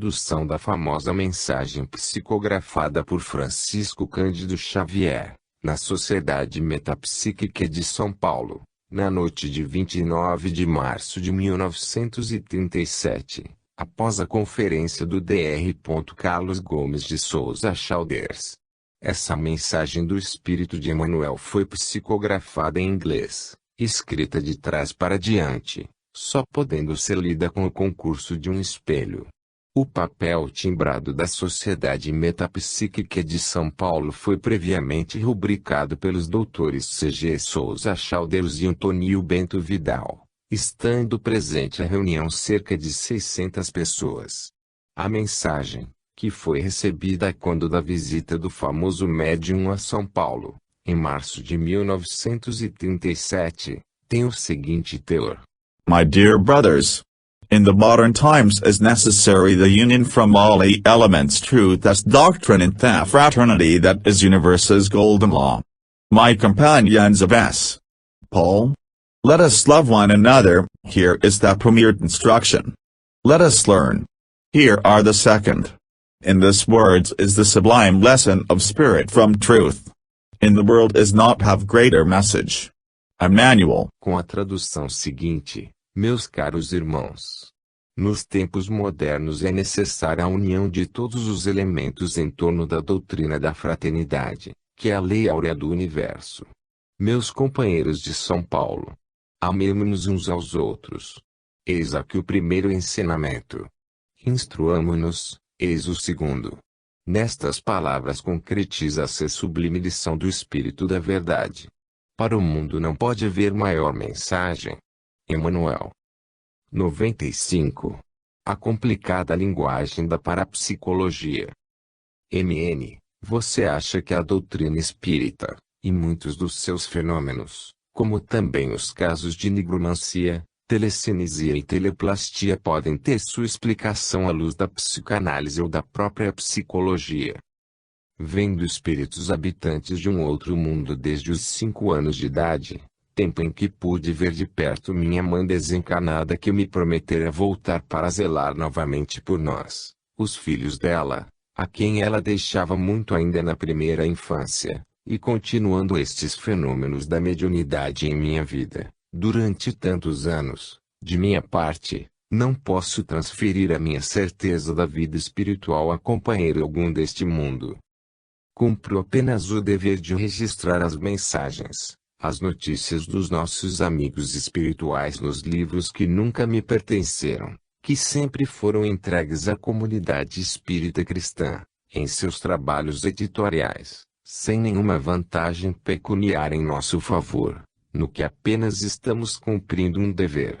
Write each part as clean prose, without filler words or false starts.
Tradução da famosa mensagem psicografada por Francisco Cândido Xavier, na Sociedade Metapsíquica de São Paulo, na noite de 29 de março de 1937, após a conferência do Dr. Carlos Gomes de Souza Chalders. Essa mensagem do Espírito de Emmanuel foi psicografada em inglês, escrita de trás para diante, só podendo ser lida com o concurso de um espelho. O papel timbrado da Sociedade Metapsíquica de São Paulo foi previamente rubricado pelos doutores C.G. Souza Chalders e Antônio Bento Vidal, estando presente à reunião cerca de 600 pessoas. A mensagem, que foi recebida quando da visita do famoso médium a São Paulo, em março de 1937, tem o seguinte teor: My dear brothers, in the modern times is necessary the union from all the elements truth as doctrine and the fraternity that is universe's golden law. My companions of S. Paul? Let us love one another, here is the premier instruction. Let us learn. Here are the second. In this words is the sublime lesson of spirit from truth. In the world is not have greater message. Emmanuel. Com a tradução seguinte: meus caros irmãos, nos tempos modernos é necessária a união de todos os elementos em torno da doutrina da fraternidade, que é a lei áurea do universo. Meus companheiros de São Paulo, amemo-nos uns aos outros. Eis aqui o primeiro ensinamento. Instruamo-nos, eis o segundo. Nestas palavras concretiza-se a sublime lição do Espírito da Verdade. Para o mundo não pode haver maior mensagem. Emmanuel. 95. A complicada linguagem da parapsicologia. MN, você acha que a doutrina espírita, e muitos dos seus fenômenos, como também os casos de nigromancia, telecinesia e teleplastia podem ter sua explicação à luz da psicanálise ou da própria psicologia? Vendo espíritos habitantes de um outro mundo desde os 5 anos de idade, tempo em que pude ver de perto minha mãe desencarnada que me prometera voltar para zelar novamente por nós, os filhos dela, a quem ela deixava muito ainda na primeira infância, e continuando estes fenômenos da mediunidade em minha vida, durante tantos anos, de minha parte, não posso transferir a minha certeza da vida espiritual a companheiro algum deste mundo. Cumpro apenas o dever de registrar as mensagens, as notícias dos nossos amigos espirituais nos livros que nunca me pertenceram, que sempre foram entregues à comunidade espírita cristã, em seus trabalhos editoriais, sem nenhuma vantagem pecuniária em nosso favor, no que apenas estamos cumprindo um dever.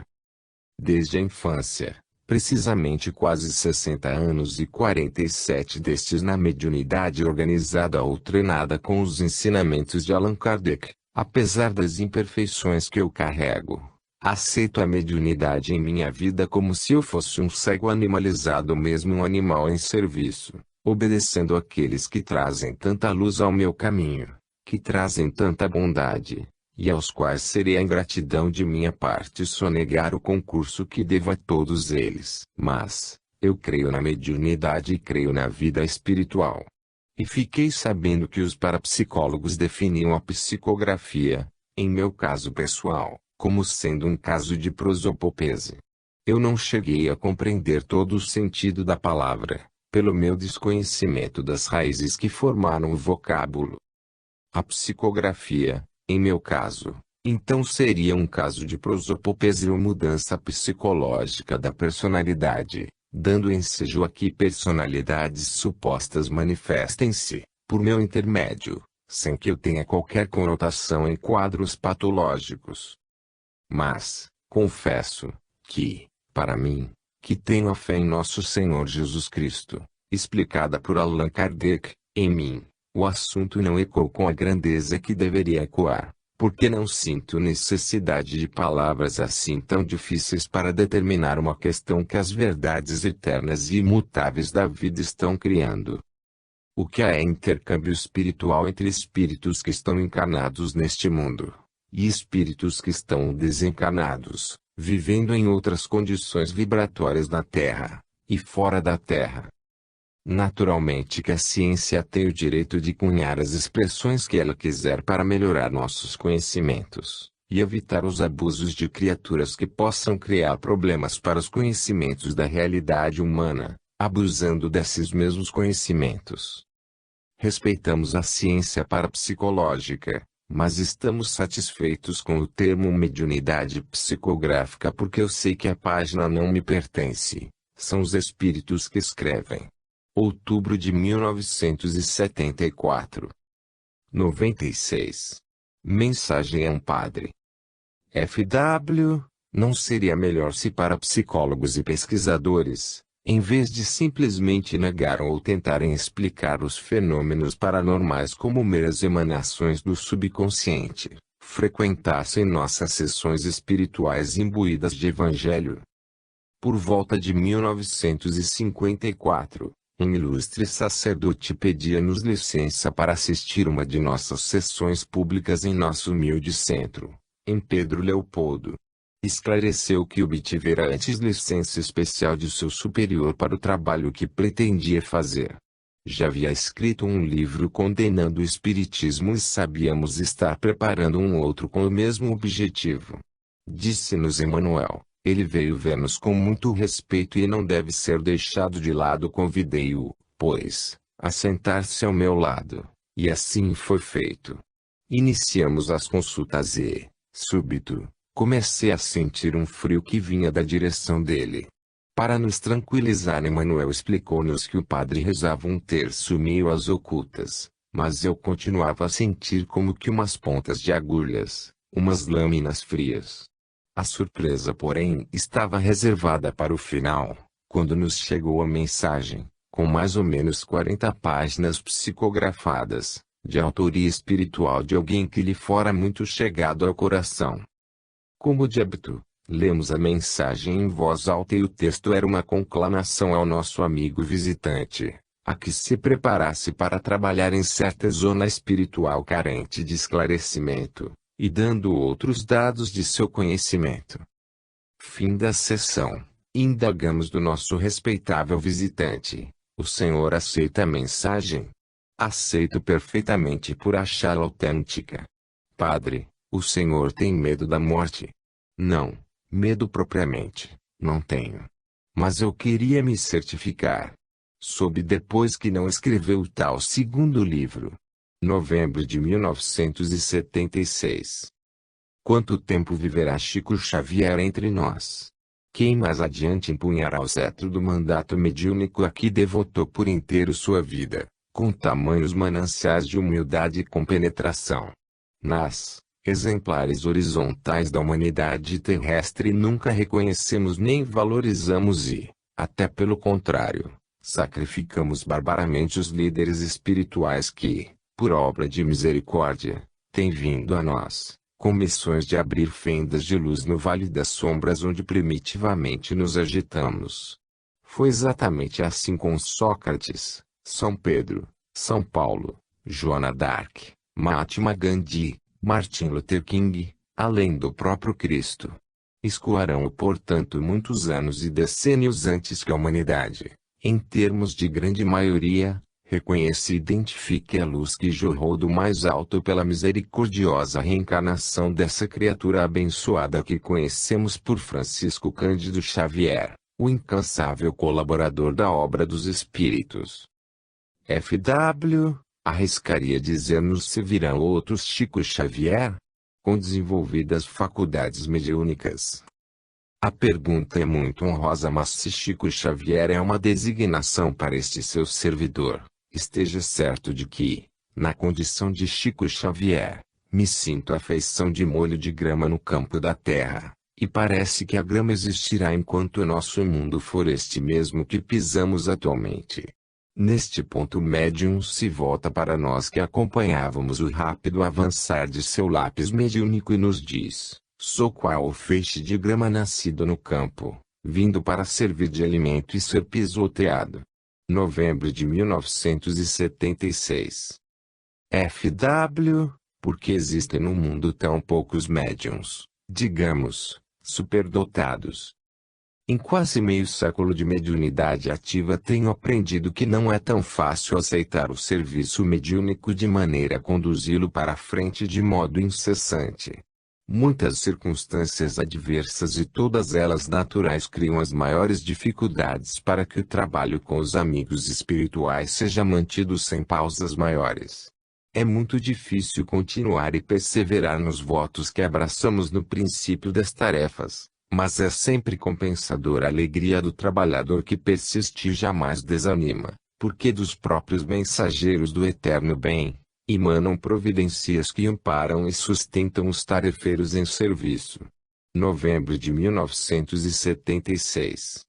Desde a infância, precisamente quase 60 anos e 47 destes na mediunidade organizada ou treinada com os ensinamentos de Allan Kardec, apesar das imperfeições que eu carrego, aceito a mediunidade em minha vida como se eu fosse um cego animalizado, mesmo um animal em serviço, obedecendo àqueles que trazem tanta luz ao meu caminho, que trazem tanta bondade, e aos quais seria a ingratidão de minha parte sonegar o concurso que devo a todos eles. Mas, eu creio na mediunidade e creio na vida espiritual. E fiquei sabendo que os parapsicólogos definiam a psicografia, em meu caso pessoal, como sendo um caso de prosopopese. Eu não cheguei a compreender todo o sentido da palavra, pelo meu desconhecimento das raízes que formaram o vocábulo. A psicografia, em meu caso, então seria um caso de prosopopese ou mudança psicológica da personalidade, dando ensejo a que personalidades supostas manifestem-se, por meu intermédio, sem que eu tenha qualquer conotação em quadros patológicos. Mas, confesso, que, para mim, que tenho a fé em nosso Senhor Jesus Cristo, explicada por Allan Kardec, em mim, o assunto não ecoou com a grandeza que deveria ecoar, porque não sinto necessidade de palavras assim tão difíceis para determinar uma questão que as verdades eternas e imutáveis da vida estão criando. O que é intercâmbio espiritual entre espíritos que estão encarnados neste mundo, e espíritos que estão desencarnados, vivendo em outras condições vibratórias na Terra, e fora da Terra. Naturalmente que a ciência tem o direito de cunhar as expressões que ela quiser para melhorar nossos conhecimentos, e evitar os abusos de criaturas que possam criar problemas para os conhecimentos da realidade humana, abusando desses mesmos conhecimentos. Respeitamos a ciência parapsicológica, mas estamos satisfeitos com o termo mediunidade psicográfica porque eu sei que a página não me pertence, são os espíritos que escrevem. Outubro de 1974. 96. Mensagem a um padre. FW, não seria melhor se parapsicólogos e pesquisadores, em vez de simplesmente negarem ou tentarem explicar os fenômenos paranormais como meras emanações do subconsciente, frequentassem nossas sessões espirituais imbuídas de evangelho? Por volta de 1954, um ilustre sacerdote pedia-nos licença para assistir uma de nossas sessões públicas em nosso humilde centro, em Pedro Leopoldo. Esclareceu que obtivera antes licença especial de seu superior para o trabalho que pretendia fazer. Já havia escrito um livro condenando o espiritismo e sabíamos estar preparando um outro com o mesmo objetivo. Disse-nos Emmanuel. Ele veio ver-nos com muito respeito e não deve ser deixado de lado. Convidei-o, pois, a sentar-se ao meu lado, e assim foi feito. Iniciamos as consultas e, súbito, comecei a sentir um frio que vinha da direção dele. Para nos tranquilizar, Emmanuel explicou-nos que o padre rezava um terço meio às ocultas, mas eu continuava a sentir como que umas pontas de agulhas, umas lâminas frias. A surpresa, porém, estava reservada para o final, quando nos chegou a mensagem, com mais ou menos 40 páginas psicografadas, de autoria espiritual de alguém que lhe fora muito chegado ao coração. Como de hábito, lemos a mensagem em voz alta e o texto era uma conclamação ao nosso amigo visitante, a que se preparasse para trabalhar em certa zona espiritual carente de esclarecimento, e dando outros dados de seu conhecimento. Fim da sessão. Indagamos do nosso respeitável visitante: o senhor aceita a mensagem? Aceito perfeitamente por achá-la autêntica. Padre, o senhor tem medo da morte? Não, medo propriamente, não tenho. Mas eu queria me certificar. Soube depois que não escreveu o tal segundo livro. Novembro de 1976. Quanto tempo viverá Chico Xavier entre nós? Quem mais adiante empunhará o cetro do mandato mediúnico a que devotou por inteiro sua vida, com tamanhos mananciais de humildade e compenetração? Nas exemplares horizontais da humanidade terrestre nunca reconhecemos nem valorizamos e, até pelo contrário, sacrificamos barbaramente os líderes espirituais que, por obra de misericórdia, tem vindo a nós, com missões de abrir fendas de luz no vale das sombras onde primitivamente nos agitamos. Foi exatamente assim com Sócrates, São Pedro, São Paulo, Joana d'Arc, Mahatma Gandhi, Martin Luther King, além do próprio Cristo. Escoarão, portanto, muitos anos e decênios antes que a humanidade, em termos de grande maioria, reconhece e identifique a luz que jorrou do mais alto pela misericordiosa reencarnação dessa criatura abençoada que conhecemos por Francisco Cândido Xavier, o incansável colaborador da obra dos Espíritos. FW, arriscaria dizer-nos se virão outros Chico Xavier, com desenvolvidas faculdades mediúnicas? A pergunta é muito honrosa, mas se Chico Xavier é uma designação para este seu servidor, esteja certo de que, na condição de Chico Xavier, me sinto a feição de molho de grama no campo da terra, e parece que a grama existirá enquanto o nosso mundo for este mesmo que pisamos atualmente. Neste ponto o médium se volta para nós que acompanhávamos o rápido avançar de seu lápis mediúnico e nos diz: sou qual o feixe de grama nascido no campo, vindo para servir de alimento e ser pisoteado. Novembro de 1976. FW, porque existem no mundo tão poucos médiuns, digamos, superdotados? Em quase meio século de mediunidade ativa tenho aprendido que não é tão fácil aceitar o serviço mediúnico de maneira a conduzi-lo para a frente de modo incessante. Muitas circunstâncias adversas e todas elas naturais criam as maiores dificuldades para que o trabalho com os amigos espirituais seja mantido sem pausas maiores. É muito difícil continuar e perseverar nos votos que abraçamos no princípio das tarefas. Mas é sempre compensadora a alegria do trabalhador que persiste e jamais desanima, porque dos próprios mensageiros do eterno bem, emanam providências que amparam e sustentam os tarefeiros em serviço. Novembro de 1976.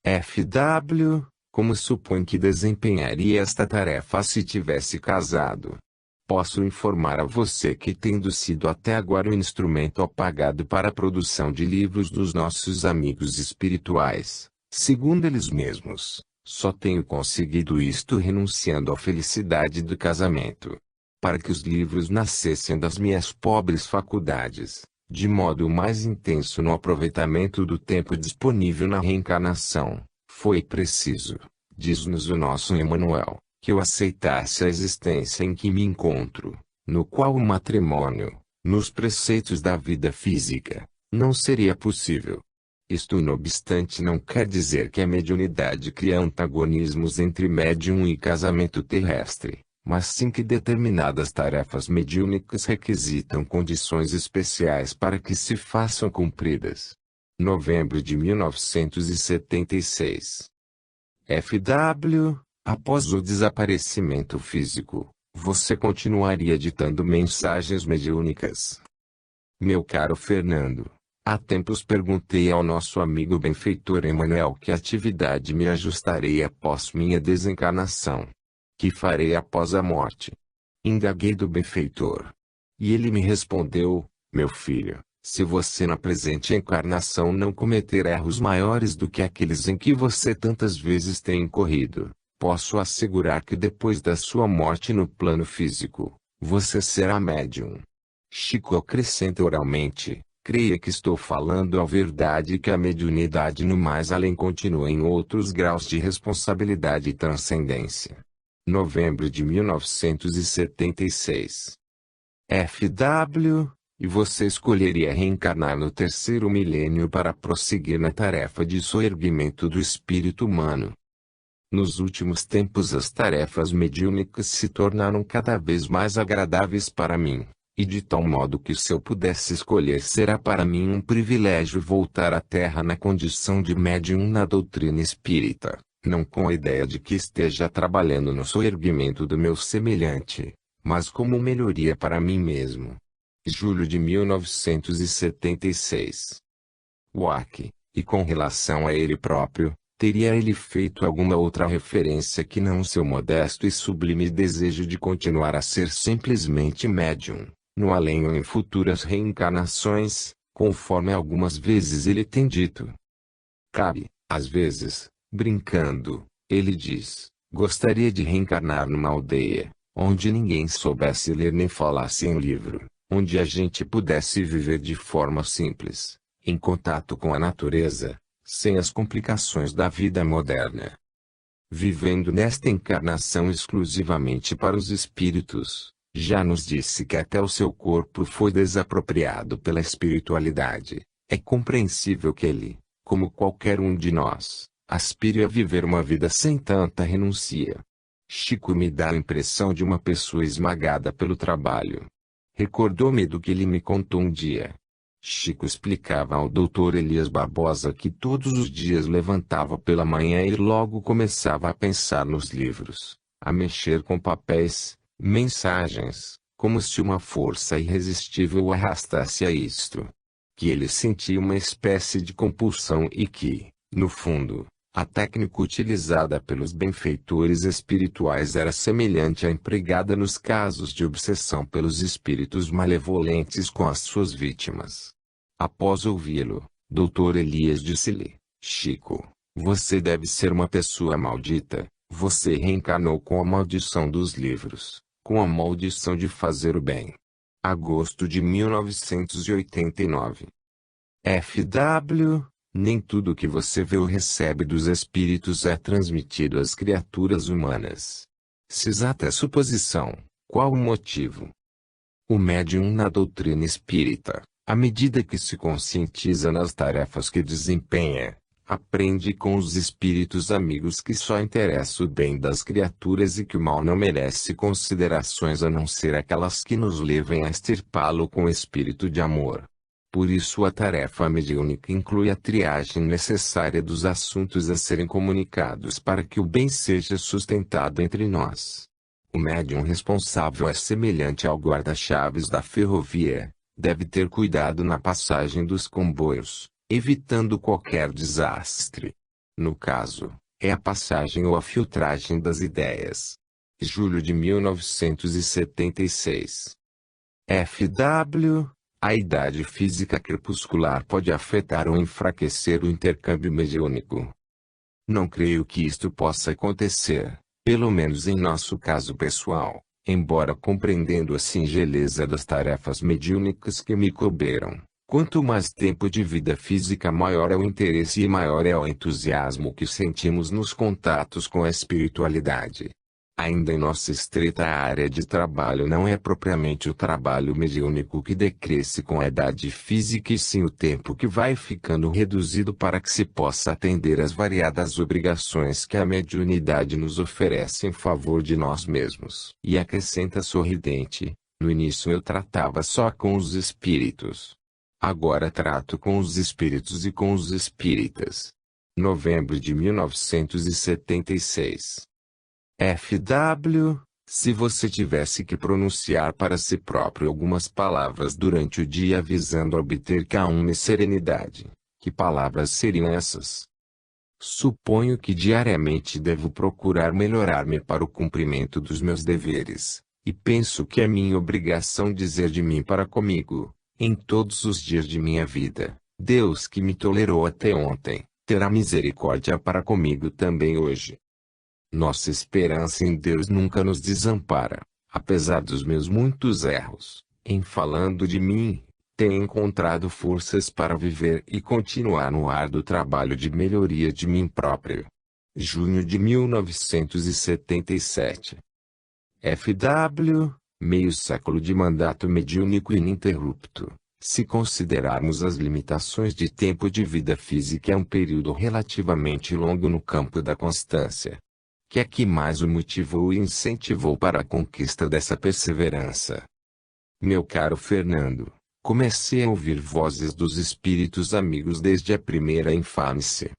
FW, como supõe que desempenharia esta tarefa se tivesse casado? Posso informar a você que, tendo sido até agora o instrumento apagado para a produção de livros dos nossos amigos espirituais, segundo eles mesmos, só tenho conseguido isto renunciando à felicidade do casamento. Para que os livros nascessem das minhas pobres faculdades, de modo mais intenso no aproveitamento do tempo disponível na reencarnação, foi preciso, diz-nos o nosso Emmanuel, que eu aceitasse a existência em que me encontro, no qual o matrimônio, nos preceitos da vida física, não seria possível. Isto, não obstante, não quer dizer que a mediunidade cria antagonismos entre médium e casamento terrestre, mas sim que determinadas tarefas mediúnicas requisitam condições especiais para que se façam cumpridas. Novembro de 1976. FW. Após o desaparecimento físico, você continuaria ditando mensagens mediúnicas? Meu caro Fernando, há tempos perguntei ao nosso amigo benfeitor Emmanuel que atividade me ajustarei após minha desencarnação. Que farei após a morte? Indaguei do benfeitor. E ele me respondeu, meu filho, se você na presente encarnação não cometer erros maiores do que aqueles em que você tantas vezes tem incorrido, posso assegurar que depois da sua morte no plano físico, você será médium. Chico acrescenta oralmente, creia que estou falando a verdade e que a mediunidade no mais além continua em outros graus de responsabilidade e transcendência. Novembro de 1976. FW, e você escolheria reencarnar no terceiro milênio para prosseguir na tarefa de soerguimento do espírito humano. Nos últimos tempos as tarefas mediúnicas se tornaram cada vez mais agradáveis para mim, e de tal modo que se eu pudesse escolher será para mim um privilégio voltar à Terra na condição de médium na doutrina espírita, não com a ideia de que esteja trabalhando no soerguimento do meu semelhante, mas como melhoria para mim mesmo. Julho de 1976. WAC, e com relação a ele próprio, teria ele feito alguma outra referência que não seu modesto e sublime desejo de continuar a ser simplesmente médium, no além ou em futuras reencarnações, conforme algumas vezes ele tem dito? Cabe, às vezes, brincando, ele diz, gostaria de reencarnar numa aldeia, onde ninguém soubesse ler nem falasse em livro, onde a gente pudesse viver de forma simples, em contato com a natureza, sem as complicações da vida moderna. Vivendo nesta encarnação exclusivamente para os espíritos, já nos disse que até o seu corpo foi desapropriado pela espiritualidade. É compreensível que ele, como qualquer um de nós, aspire a viver uma vida sem tanta renúncia. Chico me dá a impressão de uma pessoa esmagada pelo trabalho. Recordou-me do que ele me contou um dia. Chico explicava ao Dr. Elias Barbosa que todos os dias levantava pela manhã e logo começava a pensar nos livros, a mexer com papéis, mensagens, como se uma força irresistível o arrastasse a isto. Que ele sentia uma espécie de compulsão e que, no fundo, a técnica utilizada pelos benfeitores espirituais era semelhante à empregada nos casos de obsessão pelos espíritos malevolentes com as suas vítimas. Após ouvi-lo, Dr. Elias disse-lhe, Chico, você deve ser uma pessoa maldita, você reencarnou com a maldição dos livros, com a maldição de fazer o bem. Agosto de 1989. FW, Nem tudo que você vê ou recebe dos espíritos é transmitido às criaturas humanas. Se exata é suposição, qual o motivo? O médium na doutrina espírita, à medida que se conscientiza nas tarefas que desempenha, aprende com os espíritos amigos que só interessa o bem das criaturas e que o mal não merece considerações a não ser aquelas que nos levem a extirpá-lo com espírito de amor. Por isso a tarefa mediúnica inclui a triagem necessária dos assuntos a serem comunicados para que o bem seja sustentado entre nós. O médium responsável é semelhante ao guarda-chaves da ferrovia, deve ter cuidado na passagem dos comboios, evitando qualquer desastre. No caso, é a passagem ou a filtragem das ideias. Julho de 1976. FW. A idade física crepuscular pode afetar ou enfraquecer o intercâmbio mediúnico. Não creio que isto possa acontecer, pelo menos em nosso caso pessoal, embora compreendendo a singeleza das tarefas mediúnicas que me couberam. Quanto mais tempo de vida física, maior é o interesse e maior é o entusiasmo que sentimos nos contatos com a espiritualidade. Ainda em nossa estreita área de trabalho não é propriamente o trabalho mediúnico que decresce com a idade física e sim o tempo que vai ficando reduzido para que se possa atender às variadas obrigações que a mediunidade nos oferece em favor de nós mesmos. E acrescenta sorridente, no início eu tratava só com os espíritos. Agora trato com os espíritos e com os espíritas. Novembro de 1976. FW, se você tivesse que pronunciar para si próprio algumas palavras durante o dia visando obter calma e serenidade, que palavras seriam essas? Suponho que diariamente devo procurar melhorar-me para o cumprimento dos meus deveres, e penso que é minha obrigação dizer de mim para comigo, em todos os dias de minha vida, Deus que me tolerou até ontem, terá misericórdia para comigo também hoje. Nossa esperança em Deus nunca nos desampara, apesar dos meus muitos erros. Em falando de mim, tenho encontrado forças para viver e continuar no árduo trabalho de melhoria de mim próprio. Junho de 1977. FW, meio século de mandato mediúnico ininterrupto. Se considerarmos as limitações de tempo de vida física, é um período relativamente longo no campo da constância. Que é que mais o motivou e incentivou para a conquista dessa perseverança? Meu caro Fernando, comecei a ouvir vozes dos espíritos amigos desde a primeira infância.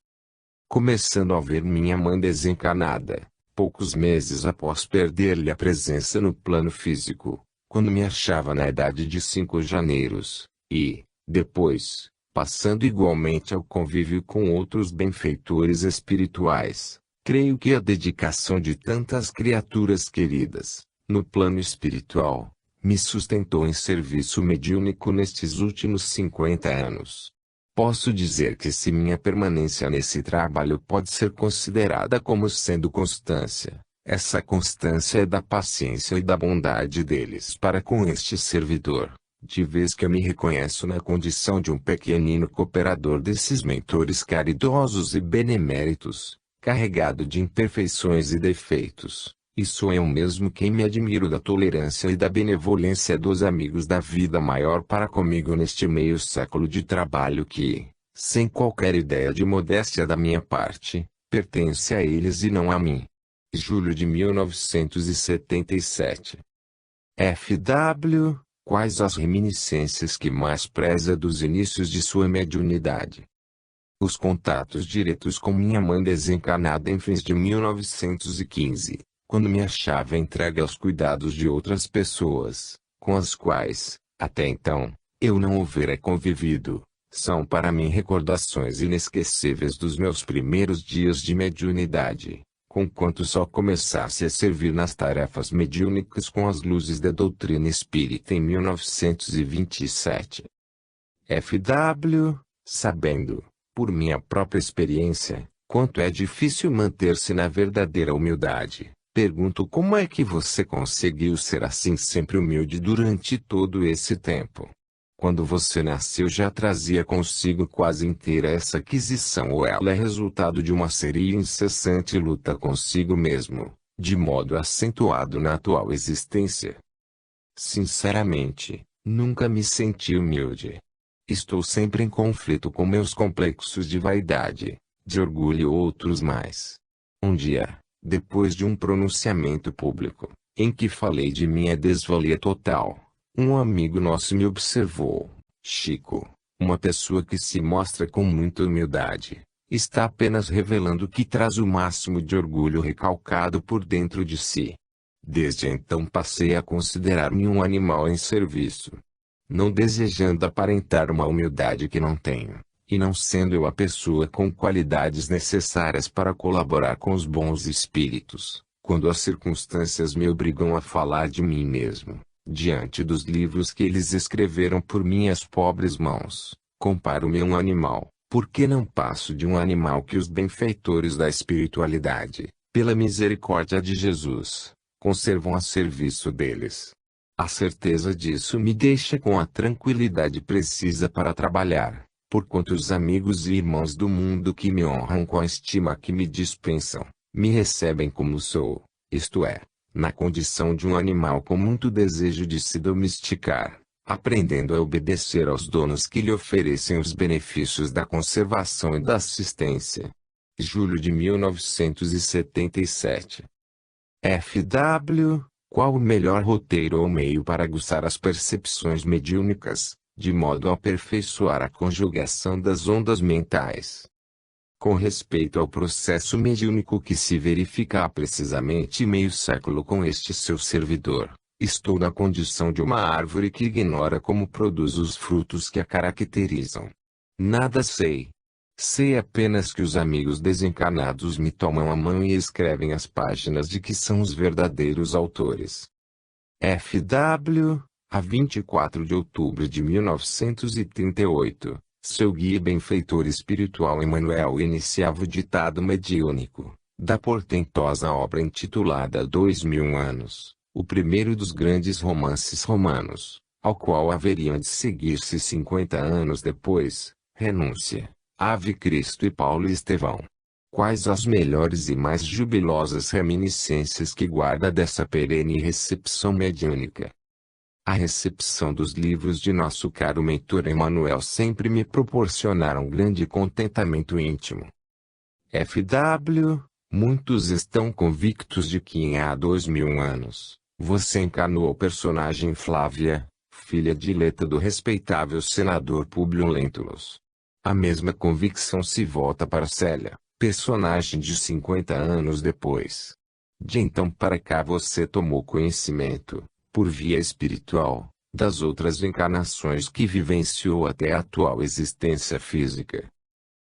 Começando a ver minha mãe desencarnada, poucos meses após perder-lhe a presença no plano físico, quando me achava na idade de 5 janeiros, e, depois, passando igualmente ao convívio com outros benfeitores espirituais. Creio que a dedicação de tantas criaturas queridas, no plano espiritual, me sustentou em serviço mediúnico nestes últimos 50 anos. Posso dizer que se minha permanência nesse trabalho pode ser considerada como sendo constância, essa constância é da paciência e da bondade deles para com este servidor, de vez que eu me reconheço na condição de um pequenino cooperador desses mentores caridosos e beneméritos, carregado de imperfeições e defeitos, e sou eu mesmo quem me admiro da tolerância e da benevolência dos amigos da vida maior para comigo neste meio século de trabalho que, sem qualquer ideia de modéstia da minha parte, pertence a eles e não a mim. Julho de 1977. FW, quais as reminiscências que mais preza dos inícios de sua mediunidade? Os contatos diretos com minha mãe desencarnada em fins de 1915, quando me achava entregue aos cuidados de outras pessoas, com as quais, até então, eu não houvera convivido, são para mim recordações inesquecíveis dos meus primeiros dias de mediunidade, conquanto só começasse a servir nas tarefas mediúnicas com as luzes da doutrina espírita em 1927. FW, sabendo, por minha própria experiência, quanto é difícil manter-se na verdadeira humildade, pergunto como é que você conseguiu ser assim sempre humilde durante todo esse tempo? Quando você nasceu já trazia consigo quase inteira essa aquisição ou ela é resultado de uma séria e incessante luta consigo mesmo, de modo acentuado na atual existência? Sinceramente, nunca me senti humilde. Estou sempre em conflito com meus complexos de vaidade, de orgulho e outros mais. Um dia, depois de um pronunciamento público, em que falei de minha desvalia total, um amigo nosso me observou: Chico, uma pessoa que se mostra com muita humildade, está apenas revelando que traz o máximo de orgulho recalcado por dentro de si. Desde então passei a considerar-me um animal em serviço. Não desejando aparentar uma humildade que não tenho, e não sendo eu a pessoa com qualidades necessárias para colaborar com os bons espíritos, quando as circunstâncias me obrigam a falar de mim mesmo, diante dos livros que eles escreveram por minhas pobres mãos, comparo-me a um animal, porque não passo de um animal que os benfeitores da espiritualidade, pela misericórdia de Jesus, conservam a serviço deles. A certeza disso me deixa com a tranquilidade precisa para trabalhar, porquanto os amigos e irmãos do mundo que me honram com a estima que me dispensam, me recebem como sou, isto é, na condição de um animal com muito desejo de se domesticar, aprendendo a obedecer aos donos que lhe oferecem os benefícios da conservação e da assistência. Julho de 1977. F.W. Qual o melhor roteiro ou meio para aguçar as percepções mediúnicas, de modo a aperfeiçoar a conjugação das ondas mentais? Com respeito ao processo mediúnico que se verifica há precisamente meio século com este seu servidor, estou na condição de uma árvore que ignora como produz os frutos que a caracterizam. Nada sei. Sei apenas que os amigos desencarnados me tomam a mão e escrevem as páginas de que são os verdadeiros autores. F.W., a 24 de outubro de 1938, seu guia e benfeitor espiritual Emmanuel iniciava o ditado mediúnico, da portentosa obra intitulada 2000 anos, o primeiro dos grandes romances romanos, ao qual haveriam de seguir-se 50 anos depois, Renúncia, Ave Cristo e Paulo e Estevão. Quais as melhores e mais jubilosas reminiscências que guarda dessa perene recepção mediúnica? A recepção dos livros de nosso caro mentor Emmanuel sempre me proporcionaram grande contentamento íntimo. F.W., muitos estão convictos de que há 2000 anos, você encarnou o personagem Flávia, filha dileta do respeitável senador Públio Lentulus. A mesma convicção se volta para Célia, personagem de 50 anos depois. De então para cá você tomou conhecimento, por via espiritual, das outras encarnações que vivenciou até a atual existência física.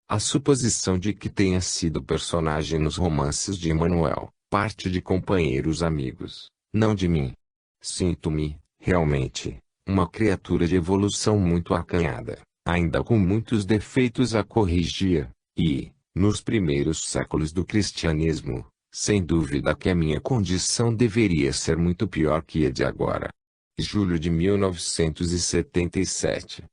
A suposição de que tenha sido personagem nos romances de Emmanuel, parte de companheiros amigos, não de mim. Sinto-me, realmente, uma criatura de evolução muito acanhada, ainda com muitos defeitos a corrigir, e, nos primeiros séculos do cristianismo, sem dúvida que a minha condição deveria ser muito pior que a de agora. Julho de 1977.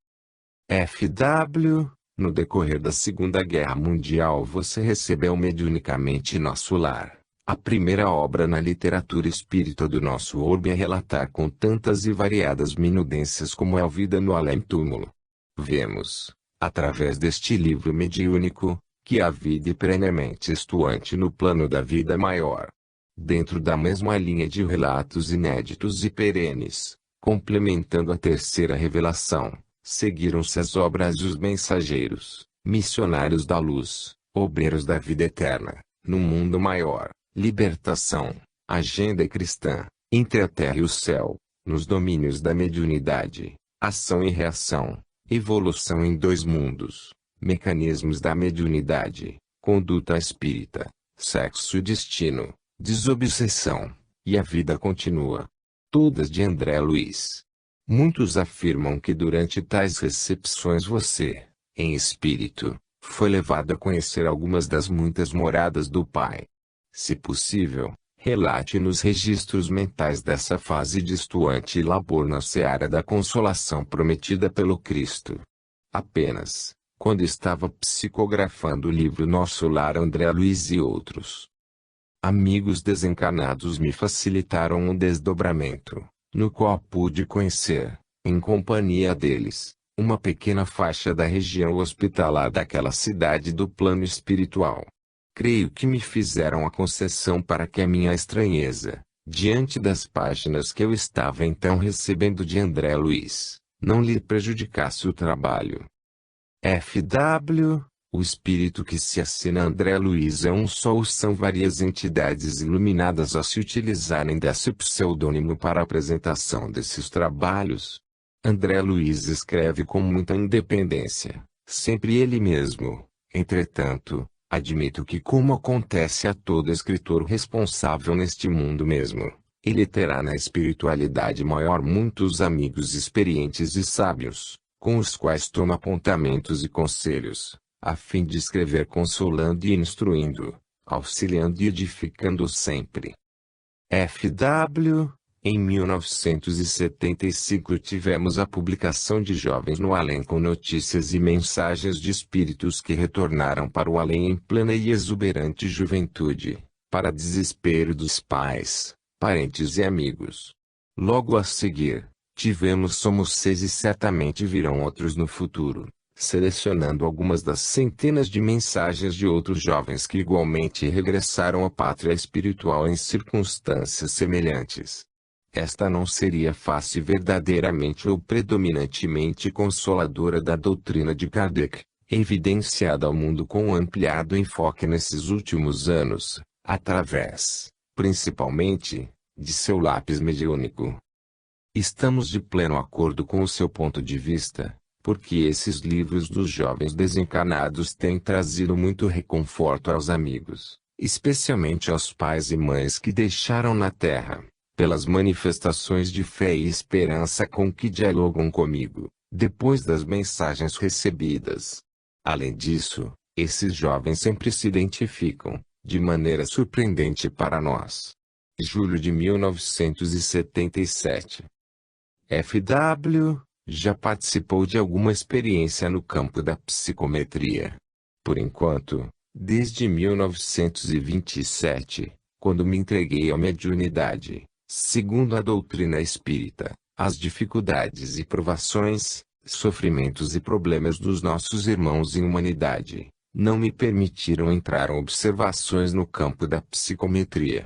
F.W., no decorrer da Segunda Guerra Mundial você recebeu mediunicamente nosso lar. A primeira obra na literatura espírita do nosso orbe a relatar com tantas e variadas minudências como é a vida no além-túmulo. Vemos, através deste livro mediúnico, que a vida é perenemente estuante no plano da vida maior. Dentro da mesma linha de relatos inéditos e perenes, complementando a terceira revelação, seguiram-se as obras dos mensageiros, missionários da luz, obreiros da vida eterna, no mundo maior, libertação, agenda cristã, entre a terra e o céu, nos domínios da mediunidade, ação e reação, evolução em dois mundos, mecanismos da mediunidade, conduta espírita, sexo e destino, desobsessão, e a vida continua. Todas de André Luiz. Muitos afirmam que durante tais recepções você, em espírito, foi levado a conhecer algumas das muitas moradas do Pai. Se possível, Relate nos registros mentais dessa fase distoante e labor na seara da consolação prometida pelo Cristo. Apenas, quando estava psicografando o livro Nosso Lar, André Luiz e outros amigos desencarnados me facilitaram um desdobramento, no qual pude conhecer, em companhia deles, uma pequena faixa da região hospitalar daquela cidade do plano espiritual. Creio que me fizeram a concessão para que a minha estranheza, diante das páginas que eu estava então recebendo de André Luiz, não lhe prejudicasse o trabalho. F.W. O espírito que se assina André Luiz é um só ou são várias entidades iluminadas a se utilizarem desse pseudônimo para a apresentação desses trabalhos? André Luiz escreve com muita independência, sempre ele mesmo. Entretanto, admito que, como acontece a todo escritor responsável neste mundo mesmo, ele terá na espiritualidade maior muitos amigos experientes e sábios, com os quais toma apontamentos e conselhos, a fim de escrever consolando e instruindo, auxiliando e edificando sempre. F.W. Em 1975 tivemos a publicação de Jovens no Além com notícias e mensagens de espíritos que retornaram para o além em plena e exuberante juventude, para desespero dos pais, parentes e amigos. Logo a seguir, tivemos Somos Seis e certamente virão outros no futuro, selecionando algumas das centenas de mensagens de outros jovens que igualmente regressaram à pátria espiritual em circunstâncias semelhantes. Esta não seria face verdadeiramente ou predominantemente consoladora da doutrina de Kardec, evidenciada ao mundo com um ampliado enfoque nesses últimos anos, através, principalmente, de seu lápis mediúnico. Estamos de pleno acordo com o seu ponto de vista, porque esses livros dos jovens desencarnados têm trazido muito reconforto aos amigos, especialmente aos pais e mães que deixaram na terra, pelas manifestações de fé e esperança com que dialogam comigo, depois das mensagens recebidas. Além disso, esses jovens sempre se identificam, de maneira surpreendente para nós. Julho de 1977. F.W. já participou de alguma experiência no campo da psicometria. Por enquanto, desde 1927, quando me entreguei à mediunidade, segundo a doutrina espírita, as dificuldades e provações, sofrimentos e problemas dos nossos irmãos em humanidade, não me permitiram entrar em observações no campo da psicometria.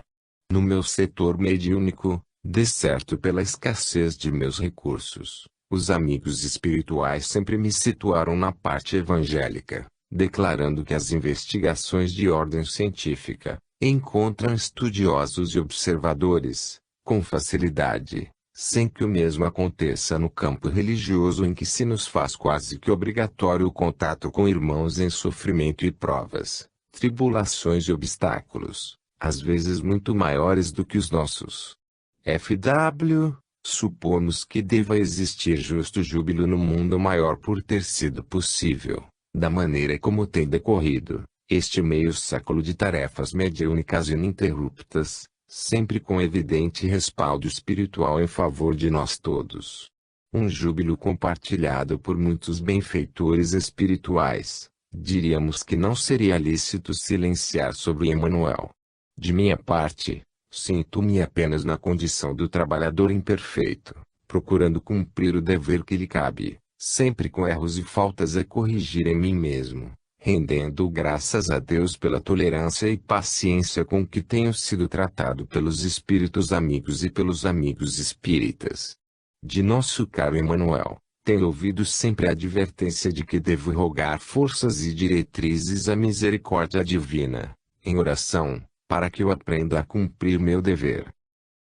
No meu setor mediúnico, decerto pela escassez de meus recursos, os amigos espirituais sempre me situaram na parte evangélica, declarando que as investigações de ordem científica encontram estudiosos e observadores, com facilidade, sem que o mesmo aconteça no campo religioso em que se nos faz quase que obrigatório o contato com irmãos em sofrimento e provas, tribulações e obstáculos, às vezes muito maiores do que os nossos. F.W. Supomos que deva existir justo júbilo no mundo maior por ter sido possível, da maneira como tem decorrido, este meio século de tarefas mediúnicas ininterruptas, sempre com evidente respaldo espiritual em favor de nós todos. Um júbilo compartilhado por muitos benfeitores espirituais, diríamos que não seria lícito silenciar sobre Emmanuel. De minha parte, sinto-me apenas na condição do trabalhador imperfeito, procurando cumprir o dever que lhe cabe, sempre com erros e faltas a corrigir em mim mesmo, rendendo graças a Deus pela tolerância e paciência com que tenho sido tratado pelos espíritos amigos e pelos amigos espíritas. De nosso caro Emmanuel, tenho ouvido sempre a advertência de que devo rogar forças e diretrizes à misericórdia divina, em oração, para que eu aprenda a cumprir meu dever.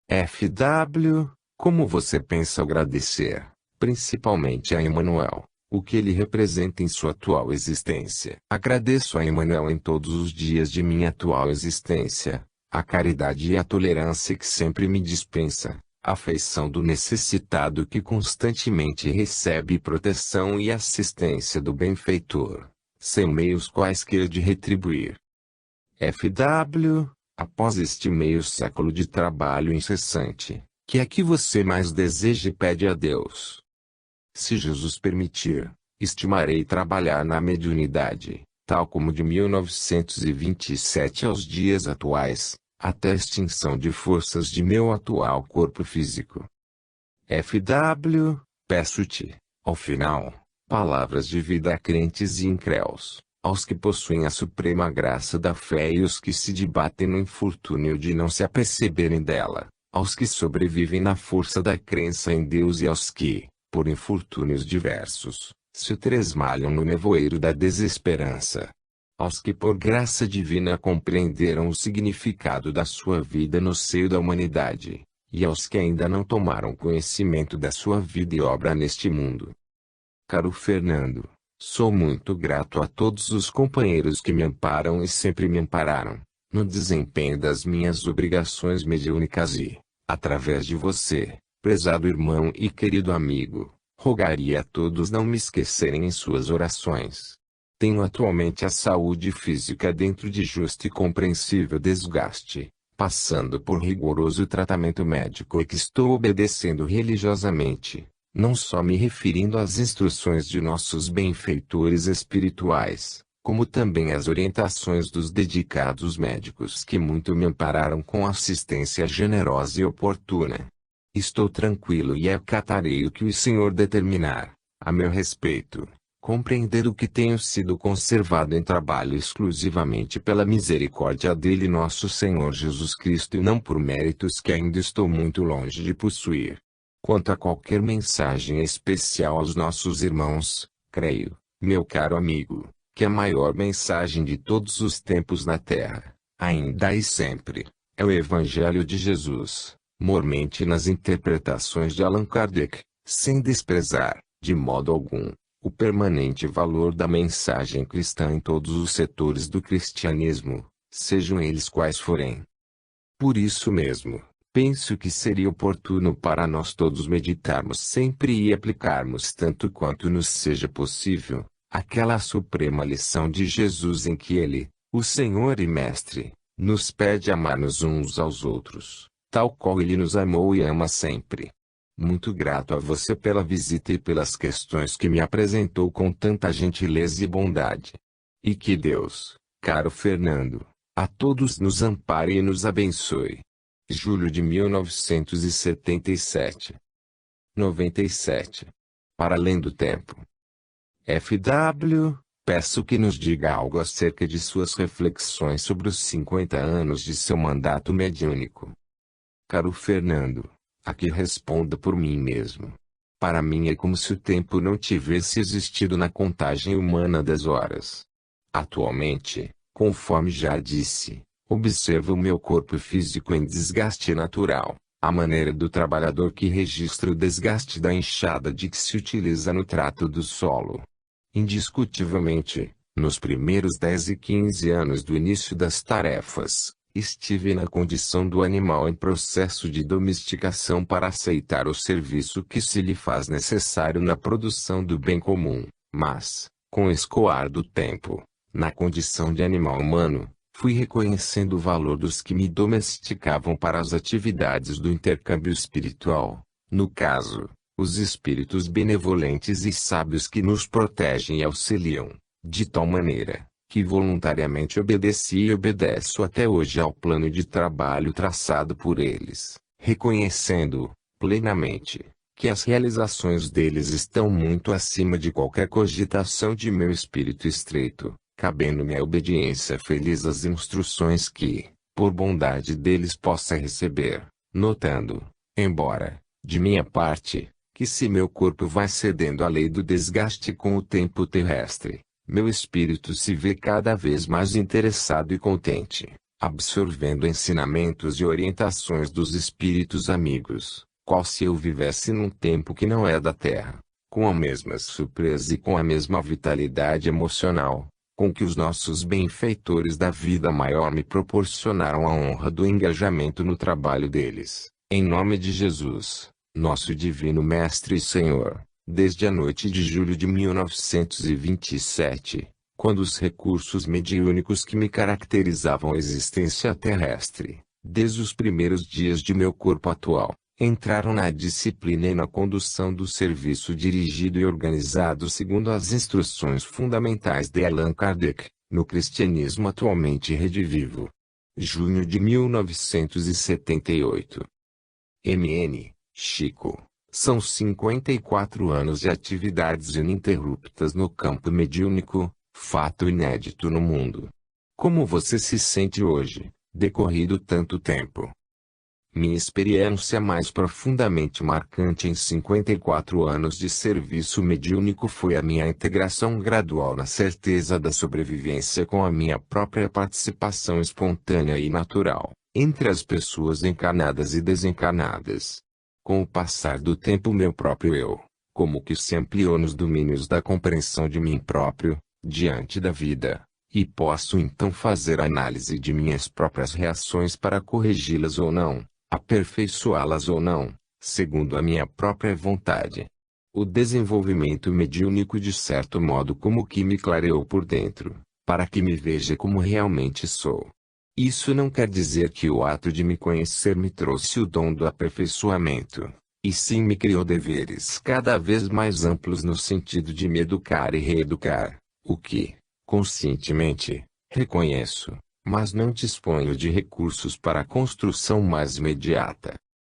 F.W. Como você pensa agradecer, principalmente a Emmanuel, o que ele representa em sua atual existência? Agradeço a Emmanuel em todos os dias de minha atual existência, a caridade e a tolerância que sempre me dispensa, a afeição do necessitado que constantemente recebe proteção e assistência do benfeitor, sem meios quaisquer de retribuir. F.W. Após este meio século de trabalho incessante, que é que você mais deseja e pede a Deus? Se Jesus permitir, estimarei trabalhar na mediunidade, tal como de 1927 aos dias atuais, até a extinção de forças de meu atual corpo físico. F.W., peço-te, ao final, palavras de vida a crentes e incréus, aos que possuem a suprema graça da fé e os que se debatem no infortúnio de não se aperceberem dela, aos que sobrevivem na força da crença em Deus e aos que, por infortúnios diversos, se tresmalham no nevoeiro da desesperança. Aos que por graça divina compreenderam o significado da sua vida no seio da humanidade, e aos que ainda não tomaram conhecimento da sua vida e obra neste mundo. Caro Fernando, sou muito grato a todos os companheiros que me amparam e sempre me ampararam, no desempenho das minhas obrigações mediúnicas e, através de você, prezado irmão e querido amigo, rogaria a todos não me esquecerem em suas orações. Tenho atualmente a saúde física dentro de justo e compreensível desgaste, passando por rigoroso tratamento médico e que estou obedecendo religiosamente, não só me referindo às instruções de nossos benfeitores espirituais, como também às orientações dos dedicados médicos que muito me ampararam com assistência generosa e oportuna. Estou tranquilo e acatarei o que o Senhor determinar, a meu respeito, compreender o que tenho sido conservado em trabalho exclusivamente pela misericórdia dele nosso Senhor Jesus Cristo e não por méritos que ainda estou muito longe de possuir. Quanto a qualquer mensagem especial aos nossos irmãos, creio, meu caro amigo, que a maior mensagem de todos os tempos na Terra, ainda e sempre, é o Evangelho de Jesus, mormente nas interpretações de Allan Kardec, sem desprezar, de modo algum, o permanente valor da mensagem cristã em todos os setores do cristianismo, sejam eles quais forem. Por isso mesmo, penso que seria oportuno para nós todos meditarmos sempre e aplicarmos tanto quanto nos seja possível, aquela suprema lição de Jesus em que ele, o Senhor e Mestre, nos pede amar-nos uns aos outros, tal qual ele nos amou e ama sempre. Muito grato a você pela visita e pelas questões que me apresentou com tanta gentileza e bondade. E que Deus, caro Fernando, a todos nos ampare e nos abençoe. Julho de 1977. 97. Para além do tempo. F.W., peço que nos diga algo acerca de suas reflexões sobre os 50 anos de seu mandato mediúnico. Caro Fernando, aqui respondo por mim mesmo. Para mim é como se o tempo não tivesse existido na contagem humana das horas. Atualmente, conforme já disse, observo o meu corpo físico em desgaste natural, à maneira do trabalhador que registra o desgaste da enxada de que se utiliza no trato do solo. Indiscutivelmente, nos primeiros 10 e 15 anos do início das tarefas, estive na condição do animal em processo de domesticação para aceitar o serviço que se lhe faz necessário na produção do bem comum, mas, com o escoar do tempo, na condição de animal humano, fui reconhecendo o valor dos que me domesticavam para as atividades do intercâmbio espiritual, no caso, os espíritos benevolentes e sábios que nos protegem e auxiliam, de tal maneira, que voluntariamente obedeci e obedeço até hoje ao plano de trabalho traçado por eles, reconhecendo, plenamente, que as realizações deles estão muito acima de qualquer cogitação de meu espírito estreito, cabendo-me a obediência feliz às instruções que, por bondade deles possa receber, notando, embora, de minha parte, que se meu corpo vai cedendo à lei do desgaste com o tempo terrestre, meu espírito se vê cada vez mais interessado e contente, absorvendo ensinamentos e orientações dos espíritos amigos, qual se eu vivesse num tempo que não é da Terra, com a mesma surpresa e com a mesma vitalidade emocional, com que os nossos benfeitores da vida maior me proporcionaram a honra do engajamento no trabalho deles, em nome de Jesus, nosso Divino Mestre e Senhor. Desde a noite de julho de 1927, Quando os recursos mediúnicos que me caracterizavam a existência terrestre, desde os primeiros dias de meu corpo atual, entraram na disciplina e na condução do serviço dirigido e organizado segundo as instruções fundamentais de Allan Kardec, no cristianismo atualmente redivivo. Junho de 1978. MN, Chico. São 54 anos de atividades ininterruptas no campo mediúnico, fato inédito no mundo. Como você se sente hoje, decorrido tanto tempo? Minha experiência mais profundamente marcante em 54 anos de serviço mediúnico foi a minha integração gradual na certeza da sobrevivência com a minha própria participação espontânea e natural, entre as pessoas encarnadas e desencarnadas. Com o passar do tempo meu próprio eu, como que se ampliou nos domínios da compreensão de mim próprio, diante da vida, e posso então fazer análise de minhas próprias reações para corrigi-las ou não, aperfeiçoá-las ou não, segundo a minha própria vontade. O desenvolvimento mediúnico de certo modo como que me clareou por dentro, para que me veja como realmente sou. Isso não quer dizer que o ato de me conhecer me trouxe o dom do aperfeiçoamento, e sim me criou deveres cada vez mais amplos no sentido de me educar e reeducar, o que, conscientemente, reconheço, mas não disponho de recursos para a construção mais imediata.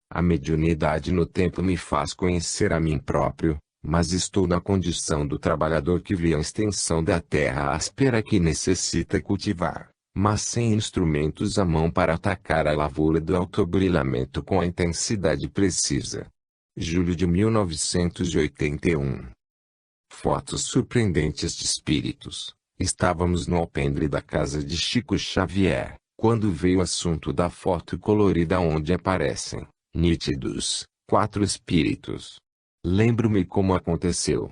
A mediunidade no tempo me faz conhecer a mim próprio, mas estou na condição do trabalhador que vê a extensão da terra áspera que necessita cultivar, mas sem instrumentos à mão para atacar a lavoura do autobrilhamento com a intensidade precisa. Julho de 1981. Fotos surpreendentes de espíritos. Estávamos no alpendre da casa de Chico Xavier, quando veio o assunto da foto colorida onde aparecem, nítidos, 4 espíritos. Lembro-me como aconteceu.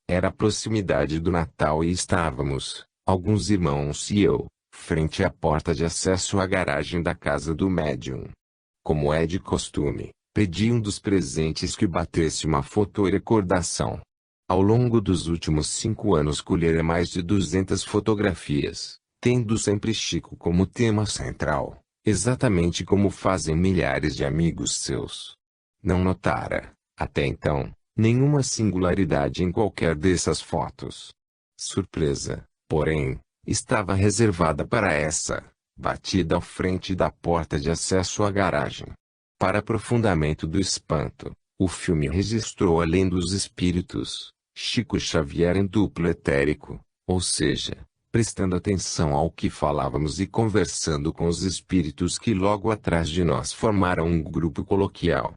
Era a proximidade do Natal e estávamos, alguns irmãos e eu, frente à porta de acesso à garagem da casa do médium. Como é de costume, pedi um dos presentes que batesse uma fotorecordação. Ao longo dos últimos 5 anos colhera mais de 200 fotografias, tendo sempre Chico como tema central, exatamente como fazem milhares de amigos seus. Não notara, até então, nenhuma singularidade em qualquer dessas fotos. Surpresa, porém, estava reservada para essa, batida ao frente da porta de acesso à garagem. Para aprofundamento do espanto, o filme registrou além dos espíritos, Chico Xavier em duplo etérico, ou seja, prestando atenção ao que falávamos e conversando com os espíritos que logo atrás de nós formaram um grupo coloquial.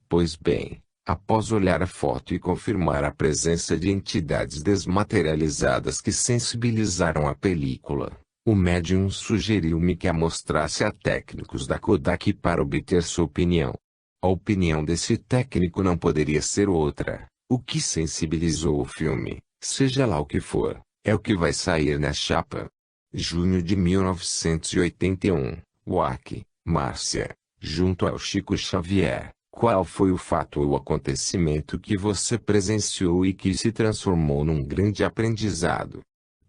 Pois bem, após olhar a foto e confirmar a presença de entidades desmaterializadas que sensibilizaram a película, o médium sugeriu-me que a mostrasse a técnicos da Kodak para obter sua opinião. A opinião desse técnico não poderia ser outra. O que sensibilizou o filme, seja lá o que for, é o que vai sair na chapa. Junho de 1981, UAC, Márcia, junto ao Chico Xavier. Qual foi o fato ou acontecimento que você presenciou e que se transformou num grande aprendizado?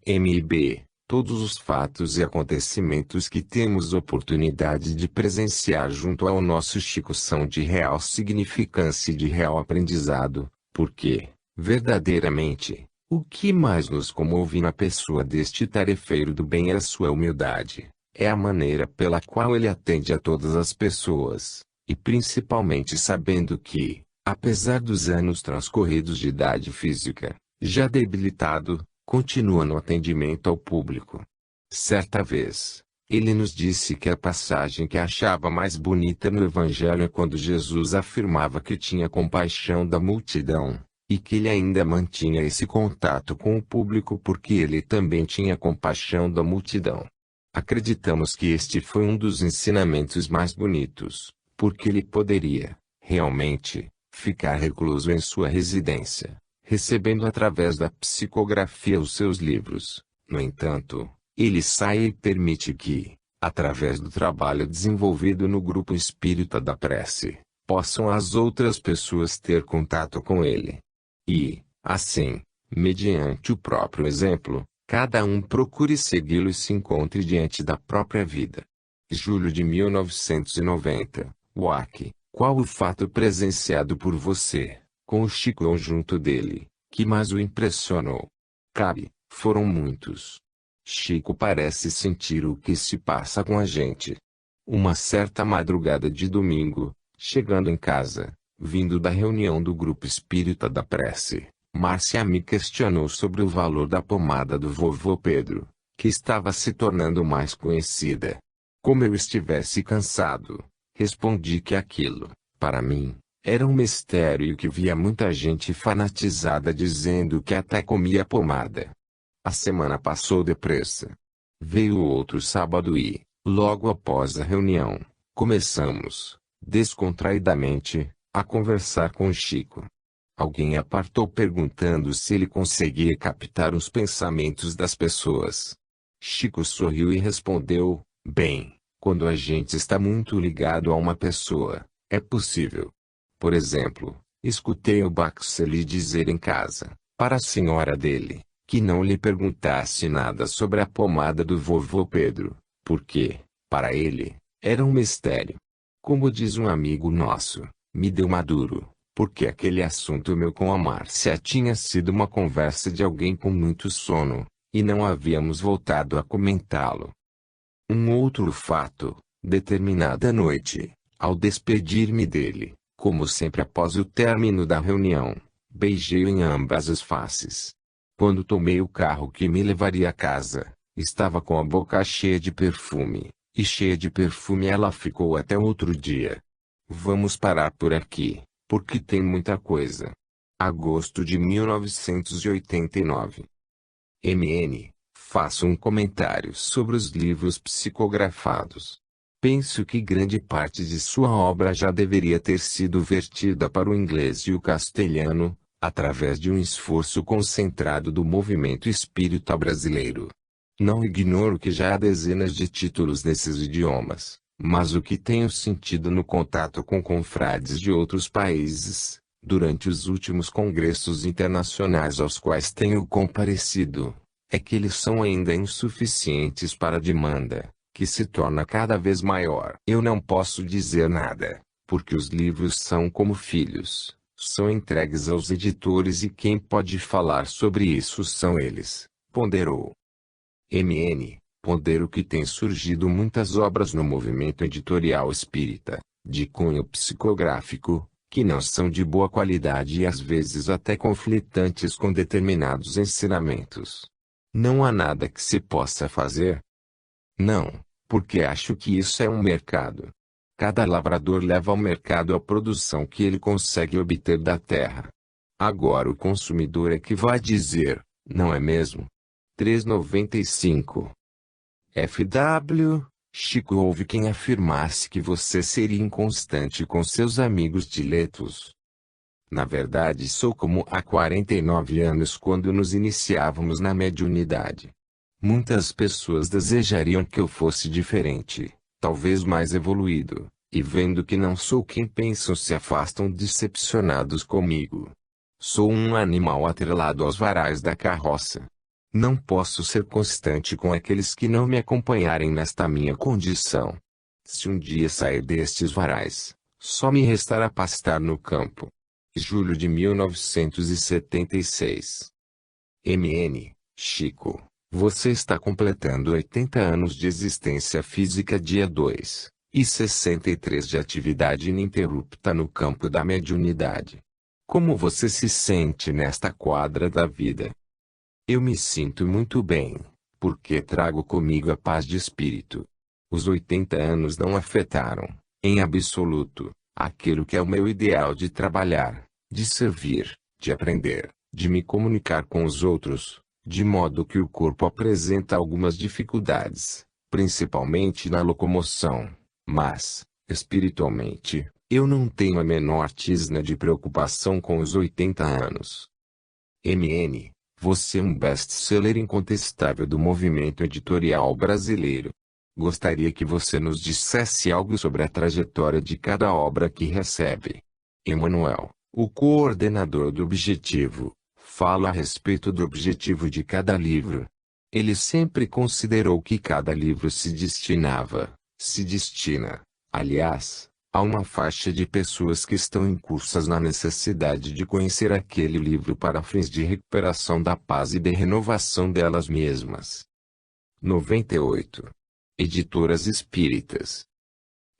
MIB, todos os fatos e acontecimentos que temos oportunidade de presenciar junto ao nosso Chico são de real significância e de real aprendizado, porque, verdadeiramente, o que mais nos comove na pessoa deste tarefeiro do bem é a sua humildade, é a maneira pela qual ele atende a todas as pessoas. E principalmente sabendo que, apesar dos anos transcorridos de idade física, já debilitado, continua no atendimento ao público. Certa vez, ele nos disse que a passagem que achava mais bonita no Evangelho é quando Jesus afirmava que tinha compaixão da multidão, e que ele ainda mantinha esse contato com o público porque ele também tinha compaixão da multidão. Acreditamos que este foi um dos ensinamentos mais bonitos, porque ele poderia, realmente, ficar recluso em sua residência, recebendo através da psicografia os seus livros. No entanto, ele sai e permite que, através do trabalho desenvolvido no grupo espírita da prece, possam as outras pessoas ter contato com ele. E, assim, mediante o próprio exemplo, Cada um procure segui-lo e se encontre diante da própria vida. Julho de 1990, WAC. Qual o fato presenciado por você, com o Chico ou junto dele, que mais o impressionou? Cabe, foram muitos. Chico parece sentir o que se passa com a gente. Uma certa madrugada de domingo, chegando em casa, vindo da reunião do grupo espírita da prece, Márcia me questionou sobre o valor da pomada do vovô Pedro, que estava se tornando mais conhecida. Como eu estivesse cansado, respondi que aquilo, para mim, era um mistério e que via muita gente fanatizada dizendo que até comia pomada. A semana passou depressa. Veio outro sábado e, logo após a reunião, começamos, descontraidamente, a conversar com Chico. Alguém apartou perguntando se ele conseguia captar os pensamentos das pessoas. Chico sorriu e respondeu, bem, quando a gente está muito ligado a uma pessoa, é possível. Por exemplo, escutei o Baxley dizer em casa, para a senhora dele, que não lhe perguntasse nada sobre a pomada do vovô Pedro, porque, para ele, era um mistério. Como diz um amigo nosso, me deu maduro, porque aquele assunto meu com a Márcia tinha sido uma conversa de alguém com muito sono, e não havíamos voltado a comentá-lo. Um outro fato, determinada noite, ao despedir-me dele, como sempre após o término da reunião, beijei-o em ambas as faces. Quando tomei o carro que me levaria a casa, estava com a boca cheia de perfume, e cheia de perfume ela ficou até outro dia. Vamos parar por aqui, porque tem muita coisa. Agosto de 1989. MN, faço um comentário sobre os livros psicografados. Penso que grande parte de sua obra já deveria ter sido vertida para o inglês e o castelhano, através de um esforço concentrado do movimento espírita brasileiro. Não ignoro que já há dezenas de títulos nesses idiomas, mas o que tenho sentido no contato com confrades de outros países, durante os últimos congressos internacionais aos quais tenho comparecido, é que eles são ainda insuficientes para a demanda, que se torna cada vez maior. Eu não posso dizer nada, porque os livros são como filhos. São entregues aos editores e quem pode falar sobre isso são eles, ponderou. MN, pondero que tem surgido muitas obras no movimento editorial espírita, de cunho psicográfico, que não são de boa qualidade e às vezes até conflitantes com determinados ensinamentos. Não há nada que se possa fazer? Não, porque acho que isso é um mercado. Cada lavrador leva ao mercado a produção que ele consegue obter da terra. Agora o consumidor é que vai dizer, não é mesmo? 3,95. FW, Chico, houve quem afirmasse que você seria inconstante com seus amigos diletos. Na verdade sou como há 49 anos quando nos iniciávamos na mediunidade. Muitas pessoas desejariam que eu fosse diferente, talvez mais evoluído, e vendo que não sou quem pensam se afastam decepcionados comigo. Sou um animal atrelado aos varais da carroça. Não posso ser constante com aqueles que não me acompanharem nesta minha condição. Se um dia sair destes varais, só me restará pastar no campo. Julho de 1976. MN, Chico. Você está completando 80 anos de existência física dia 2, e 63 de atividade ininterrupta no campo da mediunidade. Como você se sente nesta quadra da vida? Eu me sinto muito bem, porque trago comigo a paz de espírito. Os 80 anos não afetaram, em absoluto, aquilo que é o meu ideal de trabalhar, de servir, de aprender, de me comunicar com os outros. De modo que o corpo apresenta algumas dificuldades, principalmente na locomoção, mas, espiritualmente, eu não tenho a menor tisna de preocupação com os 80 anos. MN, você é um best-seller incontestável do movimento editorial brasileiro. Gostaria que você nos dissesse algo sobre a trajetória de cada obra que recebe. Emanuel, o coordenador do Objetivo, fala a respeito do objetivo de cada livro. Ele sempre considerou que cada livro se destina, aliás, a uma faixa de pessoas que estão incursas na necessidade de conhecer aquele livro para fins de recuperação da paz e de renovação delas mesmas. 98. Editoras espíritas.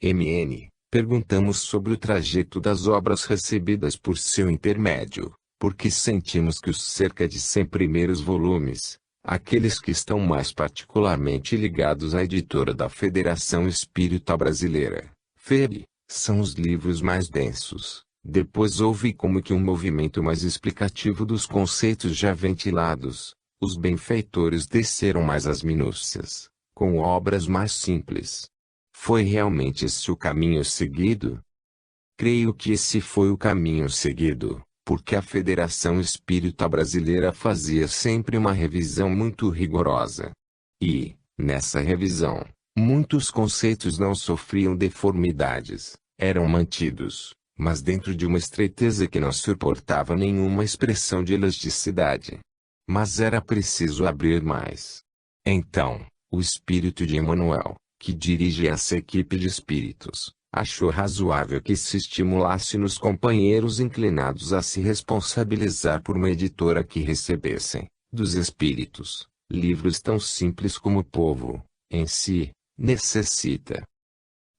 MN, perguntamos sobre o trajeto das obras recebidas por seu intermédio, porque sentimos que os cerca de 100 primeiros volumes, aqueles que estão mais particularmente ligados à editora da Federação Espírita Brasileira, FEB, são os livros mais densos. Depois houve como que um movimento mais explicativo dos conceitos já ventilados. Os benfeitores desceram mais às minúcias, com obras mais simples. Foi realmente esse o caminho seguido? Creio que esse foi o caminho seguido, porque a Federação Espírita Brasileira fazia sempre uma revisão muito rigorosa. E, nessa revisão, muitos conceitos não sofriam deformidades, eram mantidos, mas dentro de uma estreiteza que não suportava nenhuma expressão de elasticidade. Mas era preciso abrir mais. Então, o espírito de Emmanuel, que dirige essa equipe de espíritos, achou razoável que se estimulasse nos companheiros inclinados a se responsabilizar por uma editora que recebessem, dos espíritos, livros tão simples como o povo, em si, necessita.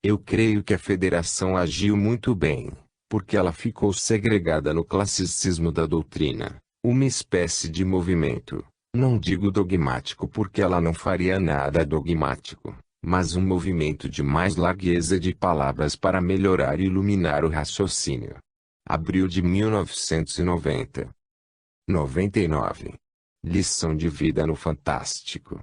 Eu creio que a Federação agiu muito bem, porque ela ficou segregada no classicismo da doutrina, uma espécie de movimento, não digo dogmático porque ela não faria nada dogmático, mas um movimento de mais largueza de palavras para melhorar e iluminar o raciocínio. Abril de 1990. 99. Lição de vida no Fantástico.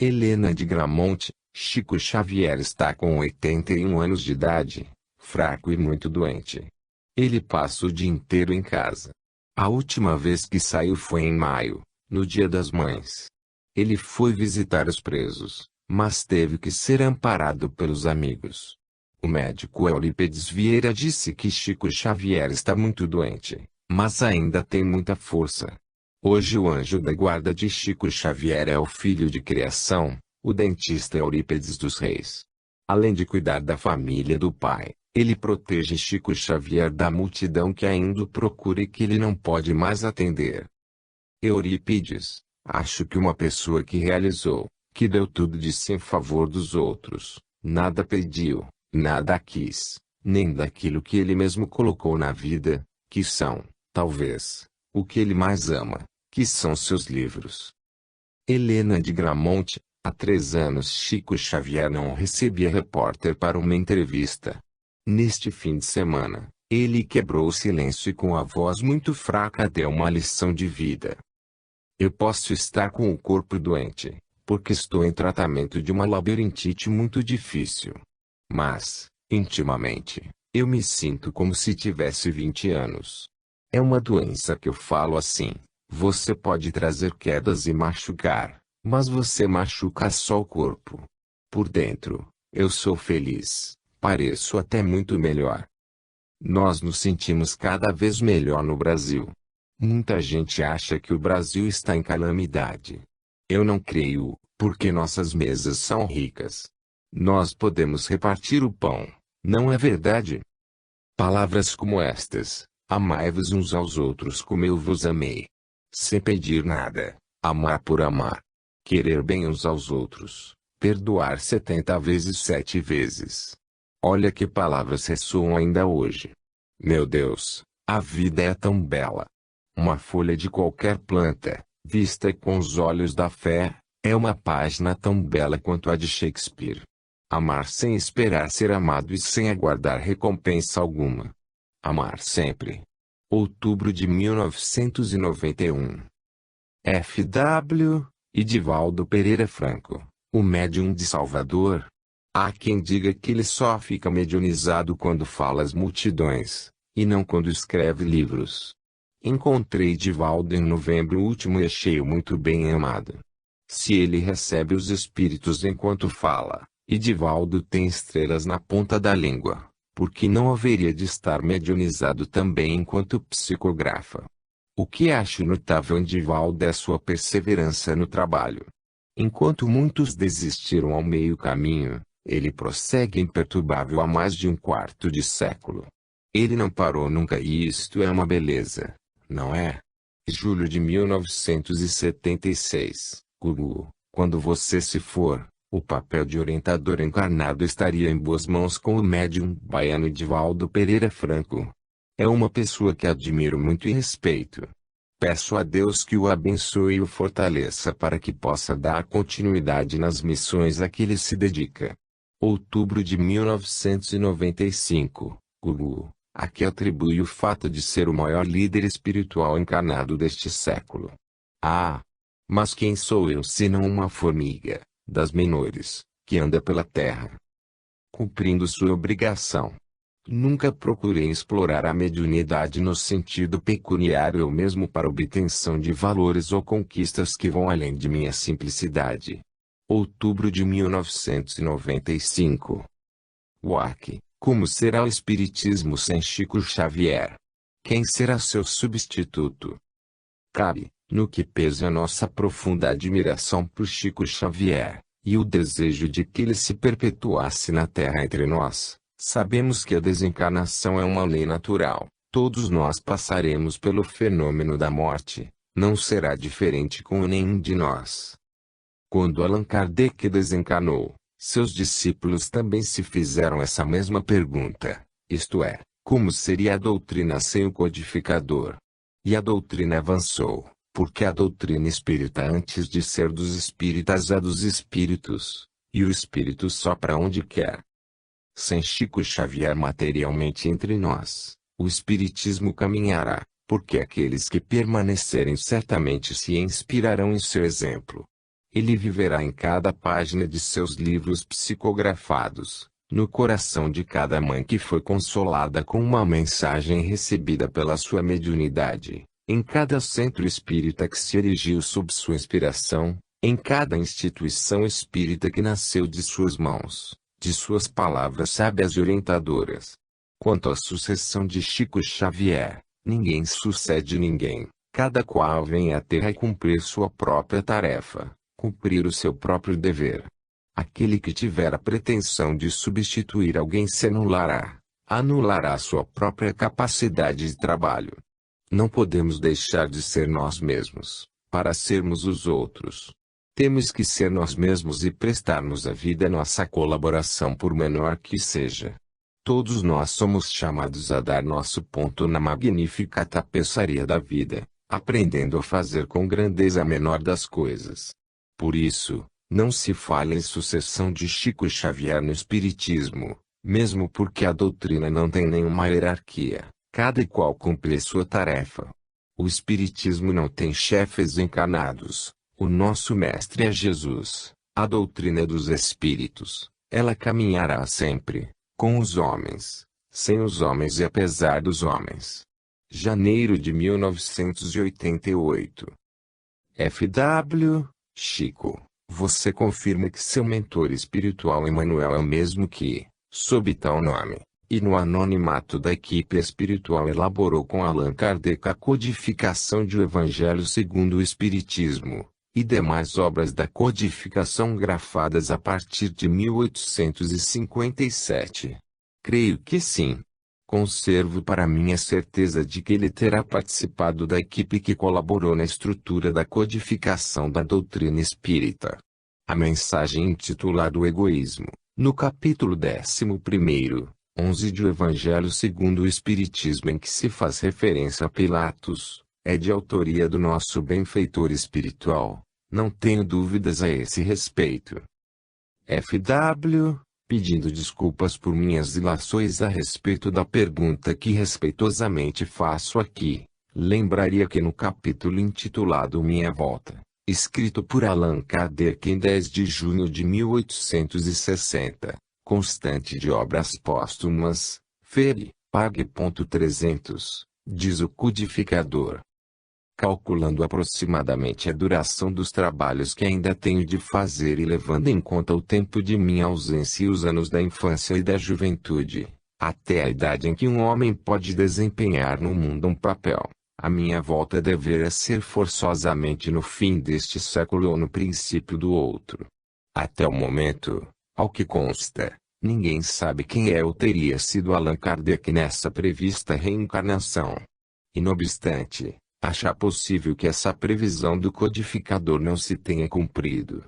Helena de Gramonte, Chico Xavier está com 81 anos de idade, fraco e muito doente. Ele passa o dia inteiro em casa. A última vez que saiu foi em maio, no Dia das Mães. Ele foi visitar os presos, mas teve que ser amparado pelos amigos. O médico Eurípides Vieira disse que Chico Xavier está muito doente, mas ainda tem muita força. Hoje o anjo da guarda de Chico Xavier é o filho de criação, o dentista Eurípides dos Reis. Além de cuidar da família do pai, ele protege Chico Xavier da multidão que ainda o procura e que ele não pode mais atender. Eurípides, acho que uma pessoa que realizou, que deu tudo de si em favor dos outros, nada pediu, nada quis, nem daquilo que ele mesmo colocou na vida, que são, talvez, o que ele mais ama, que são seus livros. Helena de Gramonte, há 3 anos Chico Xavier não recebia repórter para uma entrevista. Neste fim de semana, ele quebrou o silêncio e com a voz muito fraca deu uma lição de vida. Eu posso estar com o corpo doente, porque estou em tratamento de uma labirintite muito difícil. Mas, intimamente, eu me sinto como se tivesse 20 anos. É uma doença que eu falo assim, você pode trazer quedas e machucar, mas você machuca só o corpo. Por dentro, eu sou feliz. Pareço até muito melhor. Nós nos sentimos cada vez melhor no Brasil. Muita gente acha que o Brasil está em calamidade. Eu não creio, porque nossas mesas são ricas. Nós podemos repartir o pão, não é verdade? Palavras como estas, amai-vos uns aos outros como eu vos amei. Sem pedir nada, amar por amar. Querer bem uns aos outros, perdoar 70 vezes 7 vezes. Olha que palavras ressoam ainda hoje. Meu Deus, a vida é tão bela. Uma folha de qualquer planta, vista com os olhos da fé, é uma página tão bela quanto a de Shakespeare. Amar sem esperar ser amado e sem aguardar recompensa alguma. Amar sempre. Outubro de 1991. F.W. Edivaldo Pereira Franco, o médium de Salvador. Há quem diga que ele só fica mediunizado quando fala às multidões, e não quando escreve livros. Encontrei Edivaldo em novembro último e achei-o muito bem amado. Se ele recebe os espíritos enquanto fala, Edivaldo tem estrelas na ponta da língua, porque não haveria de estar mediunizado também enquanto psicografa. O que acho notável em Edivaldo é sua perseverança no trabalho. Enquanto muitos desistiram ao meio caminho, ele prossegue imperturbável há mais de um quarto de século. Ele não parou nunca e isto é uma beleza, não é? Julho de 1976, Gugu, quando você se for, o papel de orientador encarnado estaria em boas mãos com o médium baiano Edivaldo Pereira Franco. É uma pessoa que admiro muito e respeito. Peço a Deus que o abençoe e o fortaleça para que possa dar continuidade nas missões a que ele se dedica. Outubro de 1995, Gugu, a que atribui o fato de ser o maior líder espiritual encarnado deste século. Ah! Mas quem sou eu senão uma formiga, das menores, que anda pela terra, cumprindo sua obrigação? Nunca procurei explorar a mediunidade no sentido pecuniário ou mesmo para obtenção de valores ou conquistas que vão além de minha simplicidade. Outubro de 1995. UAC, como será o Espiritismo sem Chico Xavier? Quem será seu substituto? Cabe, no que pese a nossa profunda admiração por Chico Xavier, e o desejo de que ele se perpetuasse na Terra entre nós. Sabemos que a desencarnação é uma lei natural, todos nós passaremos pelo fenômeno da morte, não será diferente com nenhum de nós. Quando Allan Kardec desencarnou, seus discípulos também se fizeram essa mesma pergunta, isto é, como seria a doutrina sem o codificador? E a doutrina avançou, porque a doutrina espírita antes de ser dos espíritas é dos espíritos, e o espírito sopra onde quer. Sem Chico Xavier materialmente entre nós, o Espiritismo caminhará, porque aqueles que permanecerem certamente se inspirarão em seu exemplo. Ele viverá em cada página de seus livros psicografados, no coração de cada mãe que foi consolada com uma mensagem recebida pela sua mediunidade, em cada centro espírita que se erigiu sob sua inspiração, em cada instituição espírita que nasceu de suas mãos, de suas palavras sábias e orientadoras. Quanto à sucessão de Chico Xavier, ninguém sucede ninguém, cada qual vem à Terra cumprir sua própria tarefa, cumprir o seu próprio dever. Aquele que tiver a pretensão de substituir alguém se anulará sua própria capacidade de trabalho. Não podemos deixar de ser nós mesmos, para sermos os outros. Temos que ser nós mesmos e prestarmos à vida nossa colaboração por menor que seja. Todos nós somos chamados a dar nosso ponto na magnífica tapeçaria da vida, aprendendo a fazer com grandeza a menor das coisas. Por isso, não se fala em sucessão de Chico Xavier no Espiritismo, mesmo porque a doutrina não tem nenhuma hierarquia, cada qual cumpre sua tarefa. O Espiritismo não tem chefes encarnados. O nosso mestre é Jesus, a doutrina dos espíritos. Ela caminhará sempre, com os homens, sem os homens e apesar dos homens. Janeiro de 1988. F.W. Chico, você confirma que seu mentor espiritual Emmanuel é o mesmo que, sob tal nome, e no anonimato da equipe espiritual elaborou com Allan Kardec a codificação de O Evangelho segundo o Espiritismo, e demais obras da codificação grafadas a partir de 1857. Creio que sim. Conservo para mim a certeza de que ele terá participado da equipe que colaborou na estrutura da codificação da doutrina espírita. A mensagem intitulada O Egoísmo, no capítulo 11, 11 de O Evangelho segundo o Espiritismo em que se faz referência a Pilatos, é de autoria do nosso benfeitor espiritual, não tenho dúvidas a esse respeito. F.W., pedindo desculpas por minhas ilações a respeito da pergunta que respeitosamente faço aqui, lembraria que no capítulo intitulado Minha Volta, escrito por Allan Kardec em 10 de junho de 1860, constante de obras póstumas, Fere, Pag. 300, diz o codificador. Calculando aproximadamente a duração dos trabalhos que ainda tenho de fazer e levando em conta o tempo de minha ausência e os anos da infância e da juventude, até a idade em que um homem pode desempenhar no mundo um papel, A minha volta deverá ser forçosamente no fim deste século ou no princípio do outro. Até o momento, ao que consta, ninguém sabe quem é ou teria sido Allan Kardec nessa prevista reencarnação. E não obstante, achar possível que essa previsão do codificador não se tenha cumprido.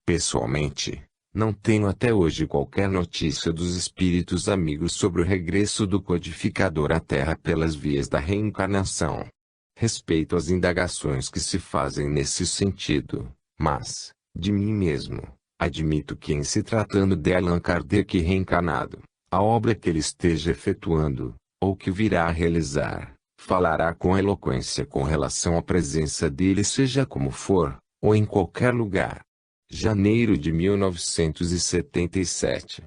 Pessoalmente, não tenho até hoje qualquer notícia dos espíritos amigos sobre o regresso do codificador à Terra pelas vias da reencarnação. Respeito às indagações que se fazem nesse sentido, mas, de mim mesmo, admito que em se tratando de Allan Kardec reencarnado, a obra que ele esteja efetuando, ou que virá a realizar, falará com eloquência com relação à presença dele seja como for, ou em qualquer lugar. Janeiro de 1977.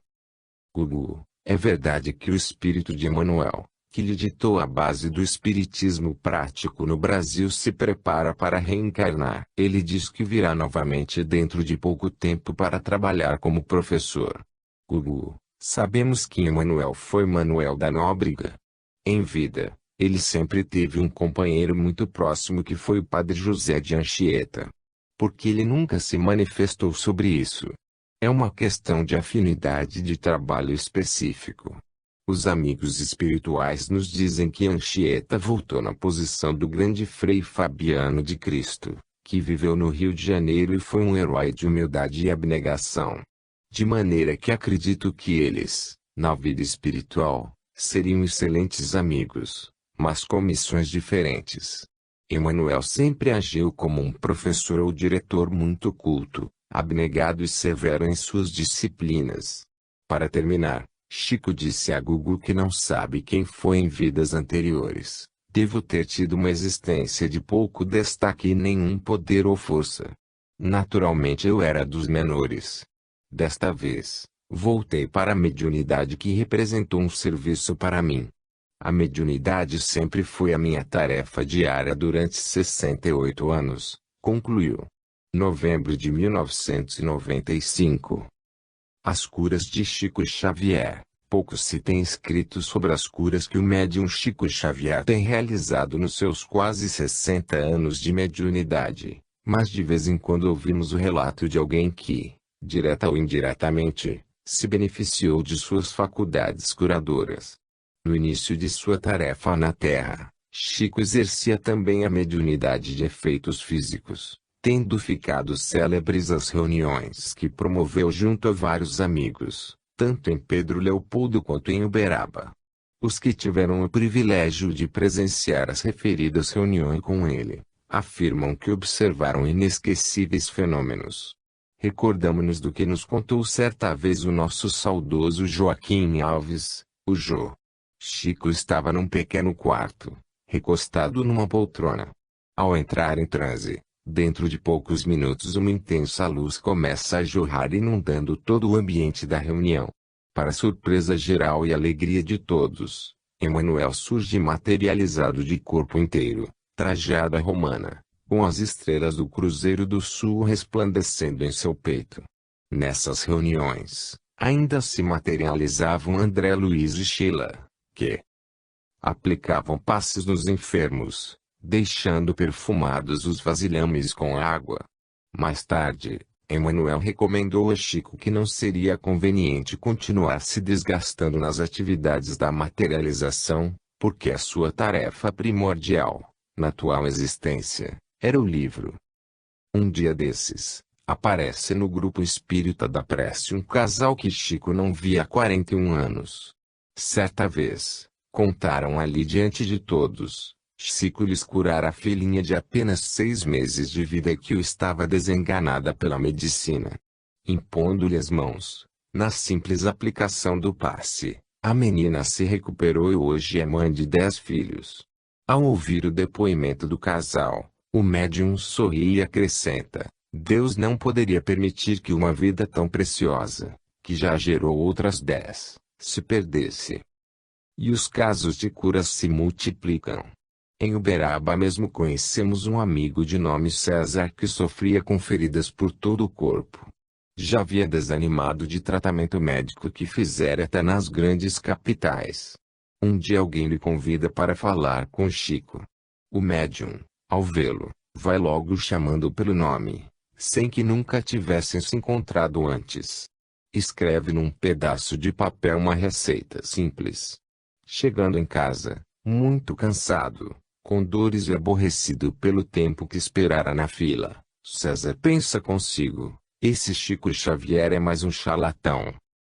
Gugu, é verdade que o espírito de Emmanuel, que lhe ditou a base do espiritismo prático no Brasil se prepara para reencarnar. Ele diz que virá novamente dentro de pouco tempo para trabalhar como professor. Gugu, sabemos que Emmanuel foi Manuel da Nóbrega. Em vida, ele sempre teve um companheiro muito próximo que foi o Padre José de Anchieta. Porque ele nunca se manifestou sobre isso. É uma questão de afinidade de trabalho específico. Os amigos espirituais nos dizem que Anchieta voltou na posição do grande Frei Fabiano de Cristo, que viveu no Rio de Janeiro e foi um herói de humildade e abnegação. De maneira que acredito que eles, na vida espiritual, seriam excelentes amigos, mas com missões diferentes. Emmanuel sempre agiu como um professor ou diretor muito culto, abnegado e severo em suas disciplinas. Para terminar, Chico disse a Gugu que não sabe quem foi em vidas anteriores. Devo ter tido uma existência de pouco destaque e nenhum poder ou força. Naturalmente eu era dos menores. Desta vez, voltei para a mediunidade que representou um serviço para mim. A mediunidade sempre foi a minha tarefa diária durante 68 anos, concluiu. Novembro de 1995. As curas de Chico Xavier. Pouco se tem escrito sobre as curas que o médium Chico Xavier tem realizado nos seus quase 60 anos de mediunidade, mas de vez em quando ouvimos o relato de alguém que, direta ou indiretamente, se beneficiou de suas faculdades curadoras. No início de sua tarefa na Terra, Chico exercia também a mediunidade de efeitos físicos, tendo ficado célebres as reuniões que promoveu junto a vários amigos, tanto em Pedro Leopoldo quanto em Uberaba. Os que tiveram o privilégio de presenciar as referidas reuniões com ele, afirmam que observaram inesquecíveis fenômenos. Recordamo-nos do que nos contou certa vez o nosso saudoso Joaquim Alves, o Jô. Chico estava num pequeno quarto, recostado numa poltrona. Ao entrar em transe, dentro de poucos minutos uma intensa luz começa a jorrar inundando todo o ambiente da reunião. Para surpresa geral e alegria de todos, Emmanuel surge materializado de corpo inteiro, trajado à romana, com as estrelas do Cruzeiro do Sul resplandecendo em seu peito. Nessas reuniões, ainda se materializavam André Luiz e Sheila, que aplicavam passes nos enfermos, deixando perfumados os vasilhames com água. Mais tarde, Emmanuel recomendou a Chico que não seria conveniente continuar se desgastando nas atividades da materialização, porque a sua tarefa primordial, na atual existência, era o livro. Um dia desses, aparece no grupo espírita da prece um casal que Chico não via há 41 anos. Certa vez, contaram ali diante de todos, Chico lhes curara a filhinha de apenas 6 meses de vida que o estava desenganada pela medicina. Impondo-lhe as mãos, na simples aplicação do passe, a menina se recuperou e hoje é mãe de 10 filhos. Ao ouvir o depoimento do casal, o médium sorri e acrescenta: Deus não poderia permitir que uma vida tão preciosa, que já gerou outras 10, se perdesse. E os casos de curas se multiplicam. Em Uberaba mesmo conhecemos um amigo de nome César que sofria com feridas por todo o corpo. Já havia desanimado de tratamento médico que fizera até nas grandes capitais. Um dia alguém lhe convida para falar com Chico. O médium, ao vê-lo, vai logo chamando pelo nome, sem que nunca tivessem se encontrado antes. Escreve num pedaço de papel uma receita simples. Chegando em casa, muito cansado, com dores e aborrecido pelo tempo que esperara na fila, César pensa consigo: esse Chico Xavier é mais um charlatão.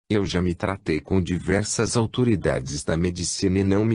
Eu já me tratei com diversas autoridades da medicina e não me